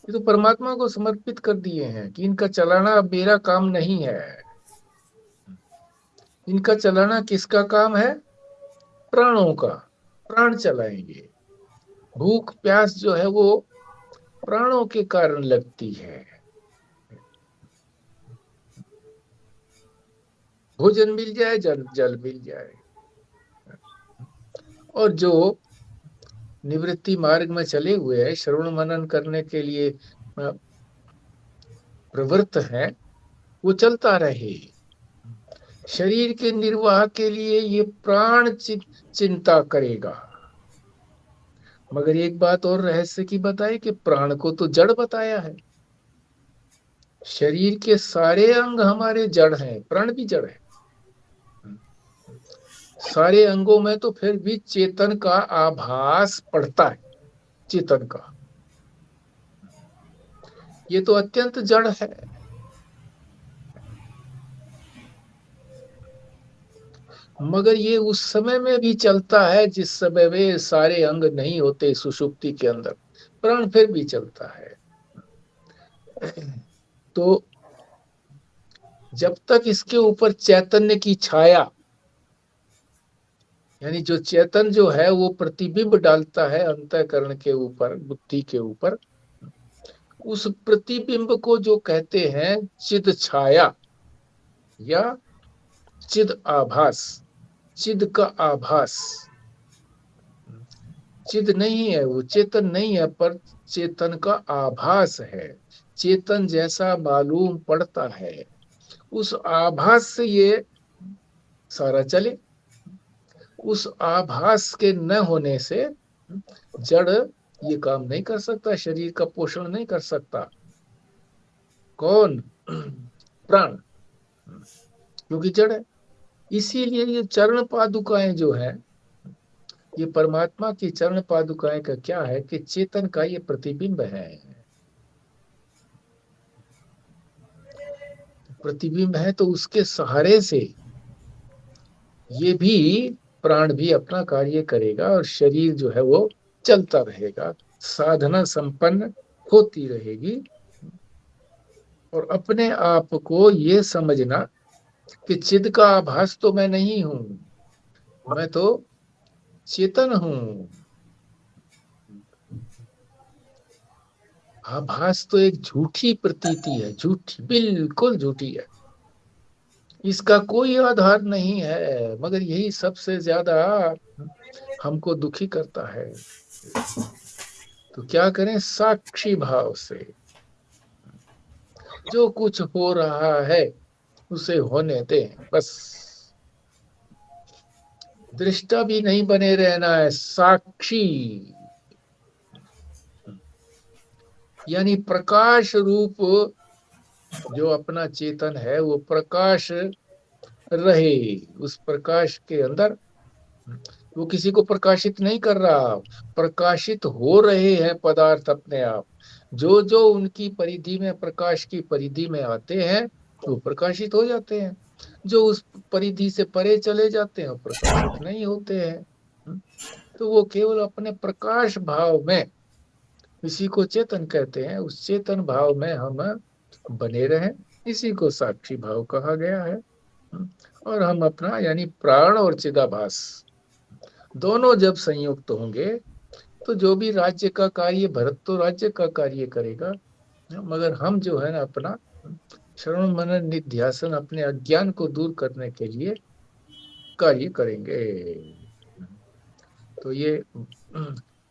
ये तो परमात्मा को समर्पित कर दिए हैं कि इनका चलाना अब मेरा काम नहीं है। इनका चलाना किसका काम है? प्राणों का। प्राण चलाएंगे। भूख प्यास जो है वो प्राणों के कारण लगती है। भोजन मिल जाए, जल जल मिल जाए। और जो निवृत्ति मार्ग में चले हुए हैं, श्रवण मनन करने के लिए प्रवृत्त है, वो चलता रहे। शरीर के निर्वाह के लिए ये प्राण चिंता करेगा। मगर एक बात और रहस्य की बताई कि प्राण को तो जड़ बताया है। शरीर के सारे अंग हमारे जड़ हैं, प्राण भी जड़ है। सारे अंगों में तो फिर भी चेतन का आभास पड़ता है। चेतन का ये तो अत्यंत जड़ है। मगर ये उस समय में भी चलता है जिस समय में सारे अंग नहीं होते सुषुप्ति के अंदर, प्राण फिर भी चलता है। तो जब तक इसके ऊपर चैतन्य की छाया, यानी जो चेतन जो है वो प्रतिबिंब डालता है अंतःकरण के ऊपर, बुद्धि के ऊपर, उस प्रतिबिंब को जो कहते हैं चिद छाया या चिद आभास। चिद का आभास, चिद नहीं है, वो चेतन नहीं है, पर चेतन का आभास है। चेतन जैसा मालूम पड़ता है। उस आभास से ये सारा चले। उस आभास के न होने से जड़ ये काम नहीं कर सकता, शरीर का पोषण नहीं कर सकता। कौन? प्राण, क्योंकि जड़ है। इसीलिए ये चरण पादुकाएं जो है, ये परमात्मा की चरण पादुकाएं का क्या है कि चेतन का ये प्रतिबिंब है। प्रतिबिंब है तो उसके सहारे से ये भी प्राण भी अपना कार्य करेगा और शरीर जो है वो चलता रहेगा, साधना संपन्न होती रहेगी। और अपने आप को ये समझना कि चिद का आभास तो मैं नहीं हूं, मैं तो चेतन हूं। आभास तो एक झूठी प्रतीति है, झूठी, बिल्कुल झूठी है, इसका कोई आधार नहीं है, मगर यही सबसे ज्यादा हमको दुखी करता है। तो क्या करें, साक्षी भाव से जो कुछ हो रहा है उसे होने दें बस। दृष्टा भी नहीं बने रहना है, साक्षी, यानी प्रकाश रूप जो अपना चेतन है वो प्रकाश रहे, उस प्रकाश के अंदर वो किसी को प्रकाशित नहीं कर रहा, प्रकाशित हो रहे हैं पदार्थ अपने आप। जो जो उनकी परिधि में, प्रकाश की परिधि में आते हैं वो प्रकाशित हो जाते हैं, जो उस परिधि से परे चले जाते हैं वो प्रकाशित नहीं होते हैं। तो वो केवल अपने प्रकाश भाव में, इसी को चेतन कहते हैं, उस चेतन भाव में हम बने रहें, इसी को साक्षी भाव कहा गया है। और हम अपना यानी प्राण और चिदाभास दोनों जब संयुक्त होंगे तो जो भी राज्य का कार्य, भरत तो राज्य का कार्य करेगा, मगर हम जो है ना अपना श्रवण मनन निध्यासन, अपने अज्ञान को दूर करने के लिए कार्य करेंगे। तो ये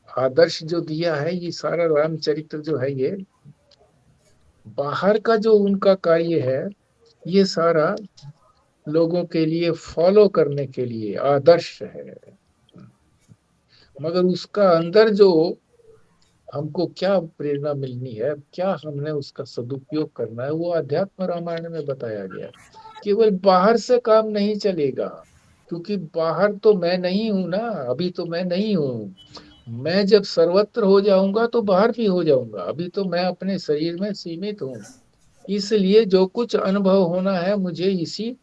आदर्श जो दिया है, ये सारा रामचरित्र जो है, ये बाहर का जो उनका कार्य है, ये सारा लोगों के लिए फॉलो करने के लिए आदर्श है, मगर उसका अंदर जो हमको क्या प्रेरणा मिलनी है, क्या हमने उसका सदुपयोग करना है, वो अध्यात्म रामायण में बताया गया। केवल बाहर से काम नहीं चलेगा, क्योंकि बाहर तो मैं नहीं हूं ना, अभी तो मैं नहीं हूं। मैं जब सर्वत्र हो जाऊंगा तो बाहर भी हो जाऊंगा, अभी तो मैं अपने शरीर में सीमित हूं। इसलिए जो कुछ अनुभव होना है मुझे इसी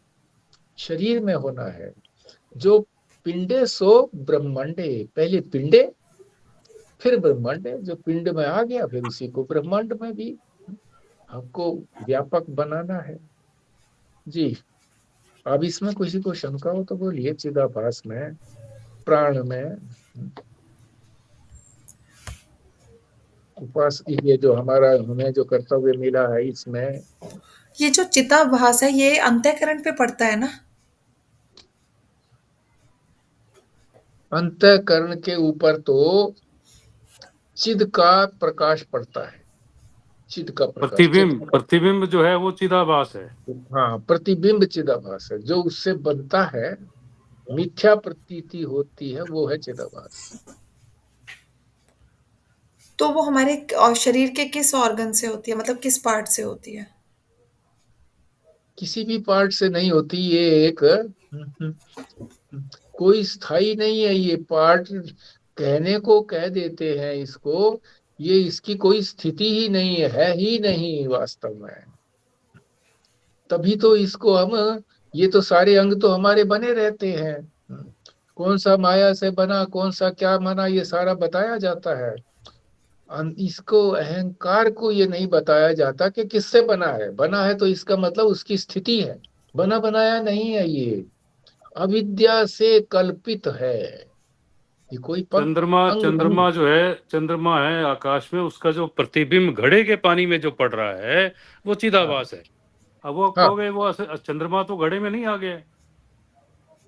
शरीर में होना है। जो पिंडे सो ब्रह्मांडे, पहले पिंडे फिर ब्रह्मांड है, जो पिंड में आ गया फिर उसी को ब्रह्मांड में भी हमको व्यापक बनाना है। जी, अब इसमें किसी को शंका हो तो बोलिए। चिदाभास में, प्राण में, उपास, ये जो हमारा हमें जो कर्तव्य मिला है इसमें। ये जो चिताभास है ये अंतःकरण पे पड़ता है ना? अंतःकरण के ऊपर तो चिद का प्रकाश पड़ता है, चिद का प्रकाश, चिद प्रतिबिंब, प्रतिबिंब जो है वो चिदाभास है। हाँ, प्रतिबिंब चिदाभास है, जो उससे बनता है, मिथ्या प्रतीति होती है, वो है चिदाभास। तो वो हमारे शरीर के किस ऑर्गन से होती है, मतलब किस पार्ट से होती है? किसी भी पार्ट से नहीं होती, ये एक कोई स्थाई नहीं है, ये पार्ट कहने को कह देते हैं इसको, ये इसकी कोई स्थिति ही नहीं है ही नहीं वास्तव में। तभी तो इसको हम, ये तो सारे अंग तो हमारे बने रहते हैं, कौन सा माया से बना, कौन सा क्या बना, ये सारा बताया जाता है। इसको, अहंकार को ये नहीं बताया जाता कि किससे बना है, बना है तो इसका मतलब उसकी स्थिति है, बना बनाया नहीं है ये, अविद्या से कल्पित है, ये कोई चंद्रमा, अंग नहीं। चंद्रमा जो है, चंद्रमा है आकाश में, उसका जो प्रतिबिंब घड़े के पानी में जो पड़ रहा है वो हाँ चिदाभास है। अब वो हाँ कहोगे वो चंद्रमा तो घड़े में नहीं आ गया है,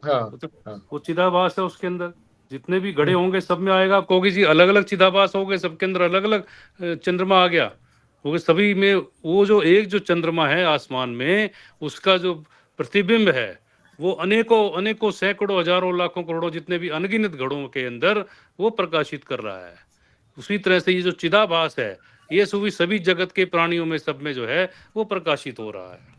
हाँ वो तो हाँ। वो चिदाभास है, उसके अंदर जितने भी घड़े होंगे सब में आएगा। आप कहोगे जी अलग अलग चिदाभास हो गए, सबके अंदर अलग अलग चंद्रमा आ गया, क्योंकि सभी में वो जो एक जो चंद्रमा है आसमान में, उसका जो प्रतिबिंब है वो अनेकों अनेकों सैकड़ों हजारों लाखों करोड़ों जितने भी अनगिनत घड़ों के अंदर वो प्रकाशित कर रहा है। उसी तरह से ये जो चिदाभास है, ये सभी जगत के प्राणियों में सब में जो है वो प्रकाशित हो रहा है।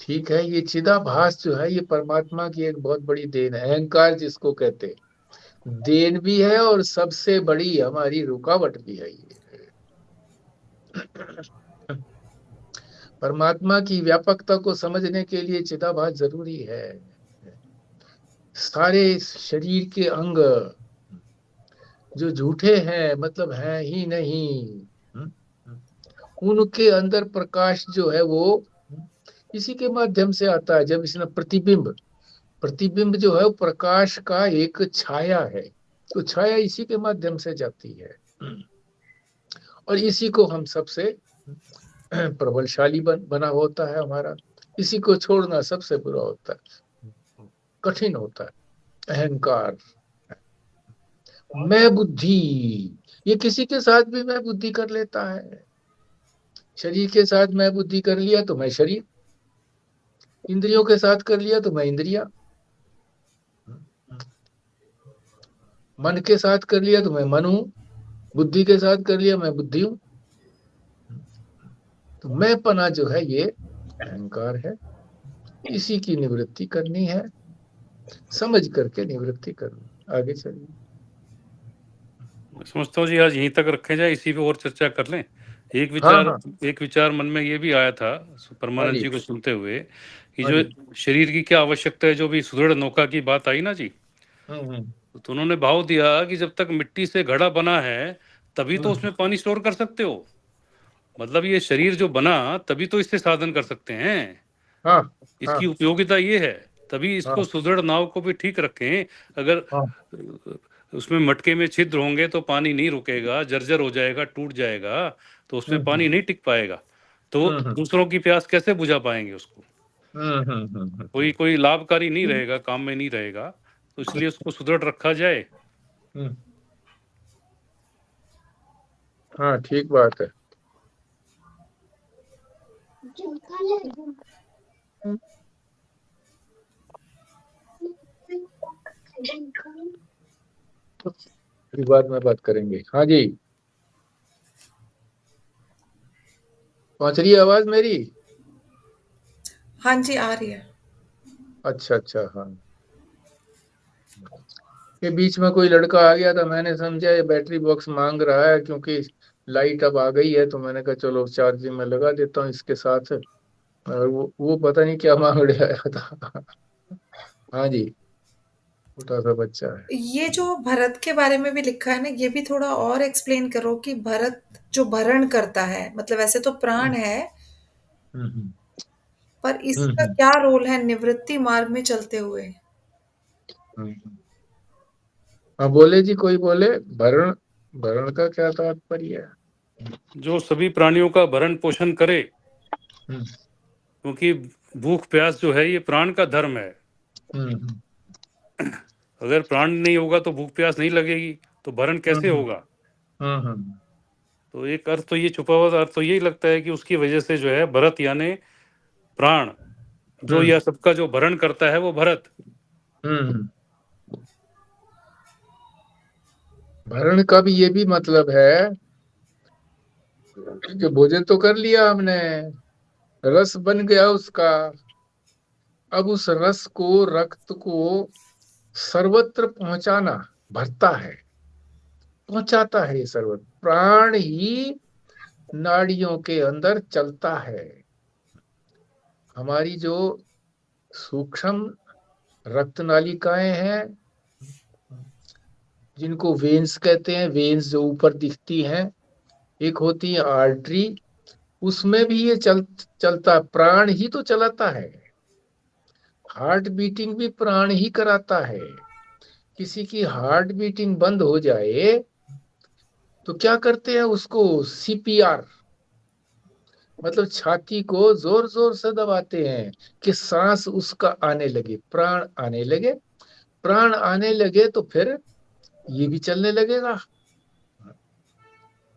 ठीक है, ये चिदाभास जो है ये परमात्मा की एक बहुत बड़ी देन है, अहंकार जिसको कहते हैं, देन भी है और सबसे बड़ी हमारी रुकावट भी है ये। परमात्मा की व्यापकता को समझने के लिए चिदाभास जरूरी है। सारे शरीर के अंग जो झूठे हैं, मतलब हैं ही नहीं, उनके अंदर प्रकाश जो है वो इसी के माध्यम से आता है। जब इसने प्रतिबिंब, प्रतिबिंब जो है वो प्रकाश का एक छाया है, तो छाया इसी के माध्यम से जाती है, और इसी को हम सबसे प्रबलशाली बना होता है हमारा। इसी को छोड़ना सबसे बुरा होता है, कठिन होता है। अहंकार, मैं बुद्धि, ये किसी के साथ भी मैं बुद्धि कर लेता है। शरीर के साथ मैं बुद्धि कर लिया तो मैं शरीर, इंद्रियों के साथ कर लिया तो मैं इंद्रिया, मन के साथ कर लिया तो मैं मन हूं, बुद्धि के साथ कर लिया मैं बुद्धि हूं। तो मैं पना जो है ये अहंकार है, इसी की निवृत्ति करनी है, समझ करके निवृत्ति करनी। आगे चलिए। मैं समझता हूँ जी आज यहीं तक रखे जाए, इसी पे और चर्चा कर लें। हाँ हाँ एक विचार मन में ये भी आया था हाँ परमानंद जी, जी को सुनते हुए कि हाँ जो जी। शरीर की क्या आवश्यकता है, जो भी सुदृढ़ नौका की बात आई ना जी, हम्म तो उन्होंने भाव दिया कि जब तक मिट्टी से घड़ा बना है तभी तो हम्म, उसमें पानी स्टोर कर सकते हो। मतलब ये शरीर जो बना तभी तो इससे साधन कर सकते हैं, हाँ हाँ इसकी उपयोगिता ये है। तभी इसको हाँ सुदृढ़ नाव को भी ठीक रखें। अगर हाँ। उसमें मटके में छिद्र होंगे तो पानी नहीं रुकेगा, जर्जर हो जाएगा, टूट जाएगा, तो उसमें हम्म पानी नहीं टिक पाएगा। तो हम्म दूसरों की प्यास कैसे बुझा पाएंगे उसको? कोई हम्म कोई लाभकारी नहीं रहेगा, काम में नहीं रहेगा। तो इसलिए उसको सुदृढ़ रखा जाए। हम्म, हाँ ठीक बात है। फिर बाद में बात करेंगे। हाँ जी, पहुंच रही है आवाज मेरी? हाँ जी, आ रही है। अच्छा अच्छा, हाँ। ये बीच में कोई लड़का आ गया था, मैंने समझा ये बैटरी बॉक्स मांग रहा है, क्योंकि लाइट अब आ गई है, तो मैंने कहा चलो चार्जिंग में लगा देता हूँ इसके साथ। और वो पता नहीं क्या मांग रहा था। हाँ जी, छोटा सा बच्चा है। ये जो भरत के बारे में भी लिखा है ना, ये भी थोड़ा और एक्सप्लेन करो कि भरत जो भरण करता है, मतलब ऐसे तो प्राण हम्म है, हम्म पर इसका हम्म क्या रोल है निवृत्ति मार्ग में चलते हुए? हम्म। हाँ बोले जी, कोई बोले। भरण, भरण का क्या तात्पर्य है? जो सभी प्राणियों का भरण पोषण करे, हम्म क्योंकि भूख प्यास जो है ये प्राण का धर्म है। हम्म अगर प्राण नहीं होगा तो भूख प्यास नहीं लगेगी, तो भरण कैसे हम्म होगा? हम्म तो एक अर्थ तो ये छुपा हुआ अर्थ तो यही लगता है कि उसकी वजह से जो है भरत यानी प्राण, जो हम्म यह सबका जो भरण करता है वो भरत। हम्म। भरण का भी ये भी मतलब है कि भोजन तो कर लिया हमने, रस बन गया उसका, अब उस रस को, रक्त को सर्वत्र पहुंचाना, भरता है, पहुंचाता है। ये सर्वत्र प्राण ही नाड़ियों के अंदर चलता है। हमारी जो सूक्ष्म रक्त नालिकाएं हैं, जिनको वेन्स कहते हैं, वेन्स जो ऊपर दिखती हैं, एक होती है आर्टरी, उसमें भी ये चलता, प्राण ही तो चलाता है। हार्ट बीटिंग भी प्राण ही कराता है। किसी की हार्ट बीटिंग बंद हो जाए तो क्या करते हैं उसको? सीपीआर, मतलब छाती को जोर जोर से दबाते हैं कि सांस उसका आने लगे, प्राण आने लगे। प्राण आने लगे तो फिर ये भी चलने लगेगा,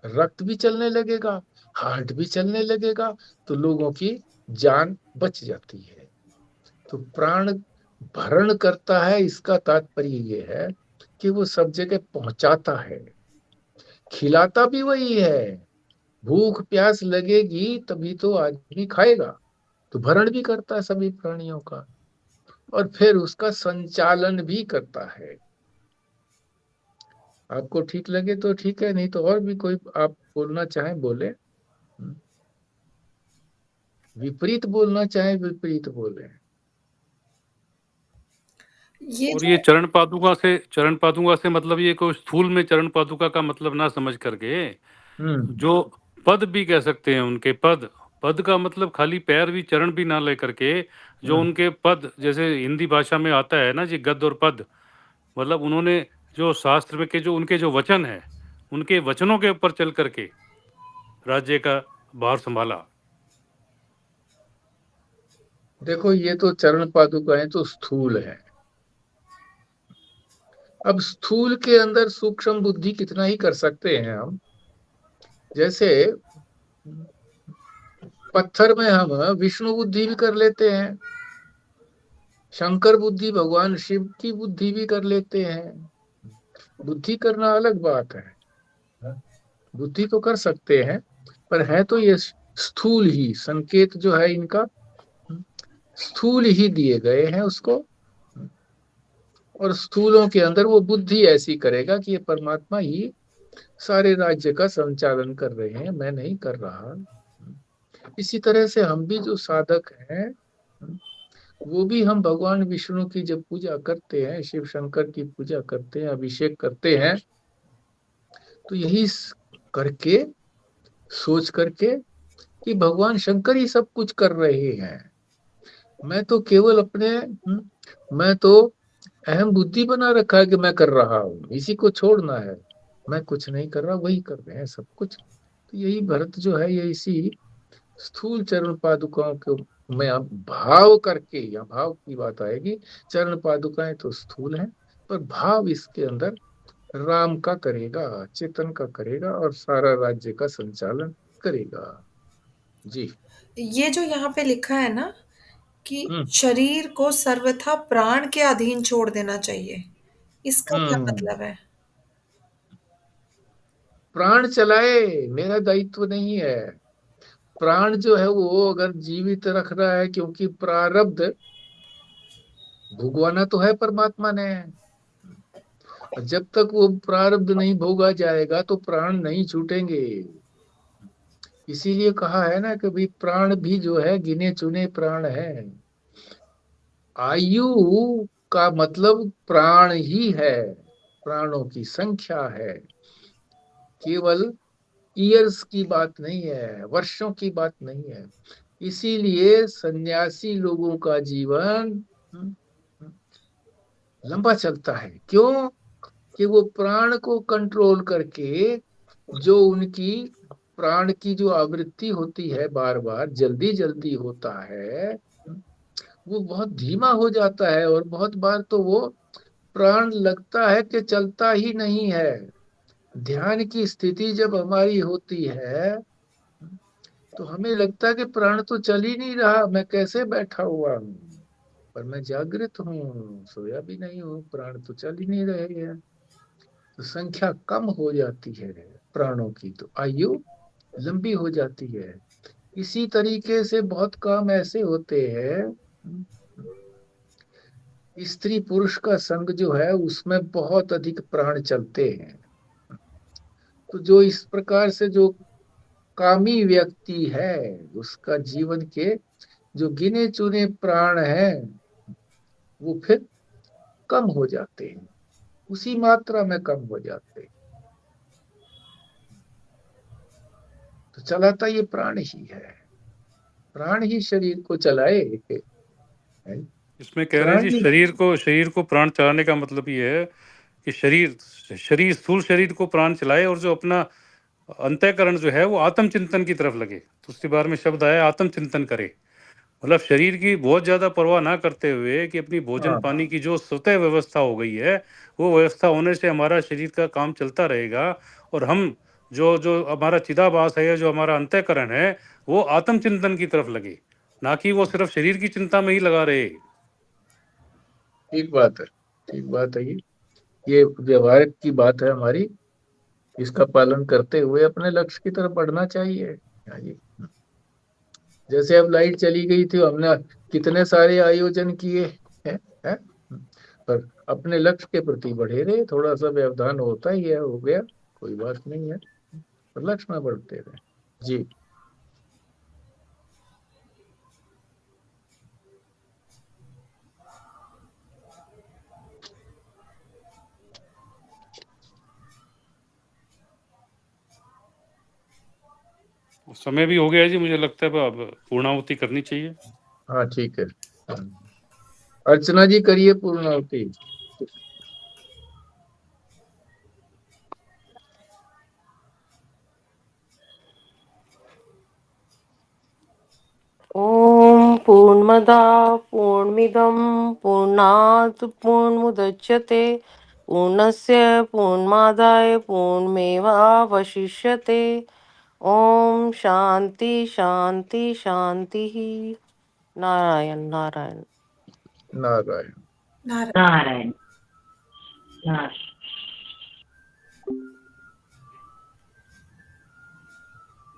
रक्त भी चलने लगेगा, हार्ट भी चलने लगेगा, तो लोगों की जान बच जाती है। तो प्राण भरण करता है, इसका तात्पर्य ये है कि वो सब जगह पहुंचाता है। खिलाता भी वही है। भूख प्यास लगेगी तभी तो आदमी खाएगा, तो भरण भी करता है सभी प्राणियों का, और फिर उसका संचालन भी करता है। आपको ठीक लगे तो ठीक है, नहीं तो और भी कोई आप बोलना चाहें बोले। विपरीत बोलना चाहें विपरीत बोले। ये और ये जो चरण पादुका से मतलब ये कोई स्थूल में चरण पादुका का मतलब ना समझ करके, हम्म जो पद भी कह सकते हैं उनके पद। पद का मतलब खाली पैर भी, चरण भी ना लेकर के, जो हम्म, उनके पद, जैसे हिंदी भाषा में आता है ना जी, गद और पद, मतलब उन्होंने जो शास्त्र में के जो उनके जो वचन है, उनके वचनों के ऊपर चल करके राज्य का भार संभाला। देखो ये तो चरण पादुकाएं तो स्थूल है। अब स्थूल के अंदर सूक्ष्म बुद्धि कितना ही कर सकते हैं हम। जैसे पत्थर में हम विष्णु बुद्धि भी कर लेते हैं, शंकर बुद्धि भगवान शिव की बुद्धि भी कर लेते हैं। बुद्धि करना अलग बात है। बुद्धि तो कर सकते हैं, पर है तो ये स्थूल ही, संकेत जो है इनका स्थूल ही दिए गए हैं उसको। और स्थूलों के अंदर वो बुद्धि ऐसी करेगा कि ये परमात्मा ही सारे राज्य का संचालन कर रहे हैं, मैं नहीं कर रहा। इसी तरह से हम भी जो साधक हैं, वो भी हम भगवान विष्णु की जब पूजा करते हैं, शिव शंकर की पूजा करते हैं, अभिषेक करते हैं, तो यही करके, सोच करके कि भगवान शंकर ही सब कुछ कर रहे हैं। मैं तो केवल अपने मैं तो अहम बुद्धि बना रखा है कि मैं कर रहा हूँ, इसी को छोड़ना है। मैं कुछ नहीं कर रहा, वही कर रहे हैं सब कुछ। तो यही भरत जो है, ये इसी स्थूल चरण पादुकाओं को में आप भाव करके, या भाव की बात आएगी। चरण पादुकाएं तो स्थूल हैं, पर भाव इसके अंदर राम का करेगा, चेतन का करेगा, और सारा राज्य का संचालन करेगा। जी। ये जो यहाँ पे लिखा है ना कि हम्म। शरीर को सर्वथा प्राण के अधीन छोड़ देना चाहिए, इसका क्या हम्म। मतलब है? प्राण चलाए, मेरा दायित्व नहीं है। प्राण जो है वो अगर जीवित रख रहा है, क्योंकि प्रारब्ध भोगवाना तो है परमात्मा ने। जब तक वो प्रारब्ध नहीं भोगा जाएगा तो प्राण नहीं छूटेंगे। इसीलिए कहा है ना कि भाई प्राण भी जो है गिने चुने प्राण है। आयु का मतलब प्राण ही है, प्राणों की संख्या है। केवल ईयर्स की बात नहीं है, वर्षों की बात नहीं है। इसीलिए सन्यासी लोगों का जीवन लंबा चलता है। क्यों? कि वो प्राण को कंट्रोल करके, जो उनकी प्राण की जो आवृत्ति होती है, बार बार जल्दी जल्दी होता है, वो बहुत धीमा हो जाता है। और बहुत बार तो वो प्राण लगता है कि चलता ही नहीं है। ध्यान की स्थिति जब हमारी होती है, तो हमें लगता है कि प्राण तो चल ही नहीं रहा, मैं कैसे बैठा हुआ हूँ, पर मैं जागृत हूँ, सोया भी नहीं हूँ, प्राण तो चल ही नहीं रहे हैं। तो संख्या कम हो जाती है प्राणों की, तो आयु लंबी हो जाती है। इसी तरीके से बहुत काम ऐसे होते हैं, स्त्री पुरुष का संग जो है उसमें बहुत अधिक प्राण चलते हैं। तो जो इस प्रकार से जो कामी व्यक्ति है, उसका जीवन के जो गिने चुने प्राण हैं, वो फिर कम हो जाते हैं, उसी मात्रा में कम हो जाते हैं। तो चलाता ये प्राण ही है, प्राण ही शरीर को चलाए है। इसमें कह रहे हैं प्राण जी, ही। शरीर को प्राण चलाने का मतलब ये है कि शरीर शरीर स्थूल शरीर को प्राण चलाए, और जो अपना अंतःकरण जो है वो आत्म चिंतन की तरफ लगे। तो उसके बारे में शब्द आया, आत्म चिंतन करे। मतलब शरीर की बहुत ज्यादा परवाह ना करते हुए कि अपनी भोजन हाँ, पानी की जो स्वतः व्यवस्था हो गई है, वो व्यवस्था होने से हमारा शरीर का काम चलता रहेगा। और हम जो जो हमारा चिदाभास है, जो हमारा अंतःकरण है, वो आत्म चिंतन की तरफ लगे, ना कि वो सिर्फ शरीर की चिंता में ही लगा रहे। ठीक बात है, ठीक बात है। ये व्यवहारिक की बात है हमारी। इसका पालन करते हुए अपने लक्ष्य की तरफ बढ़ना चाहिए। हाँ जी। जैसे अब लाइट चली गई थी, हमने कितने सारे आयोजन किए हैं, पर अपने लक्ष्य के प्रति बढ़े रहे। थोड़ा सा व्यवधान होता ही है, हो गया, कोई बात नहीं है, पर लक्ष्य में बढ़ते रहे। जी। समय भी हो गया है जी, मुझे लगता है अब पूर्णाहुति करनी चाहिए। हाँ ठीक है। अर्चना जी करिए पूर्णाहुति। ॐ पूर्णमदा पूर्णमिदं पूर्णात् पूर्णमुदच्यते पूर्णस्य पूर्णमादाय पूर्णमेवावशिष्यते। ॐ शान्ति शान्ति शान्तिः। नारायण नारायण। नारायण। नारायण। नारायण नारायण।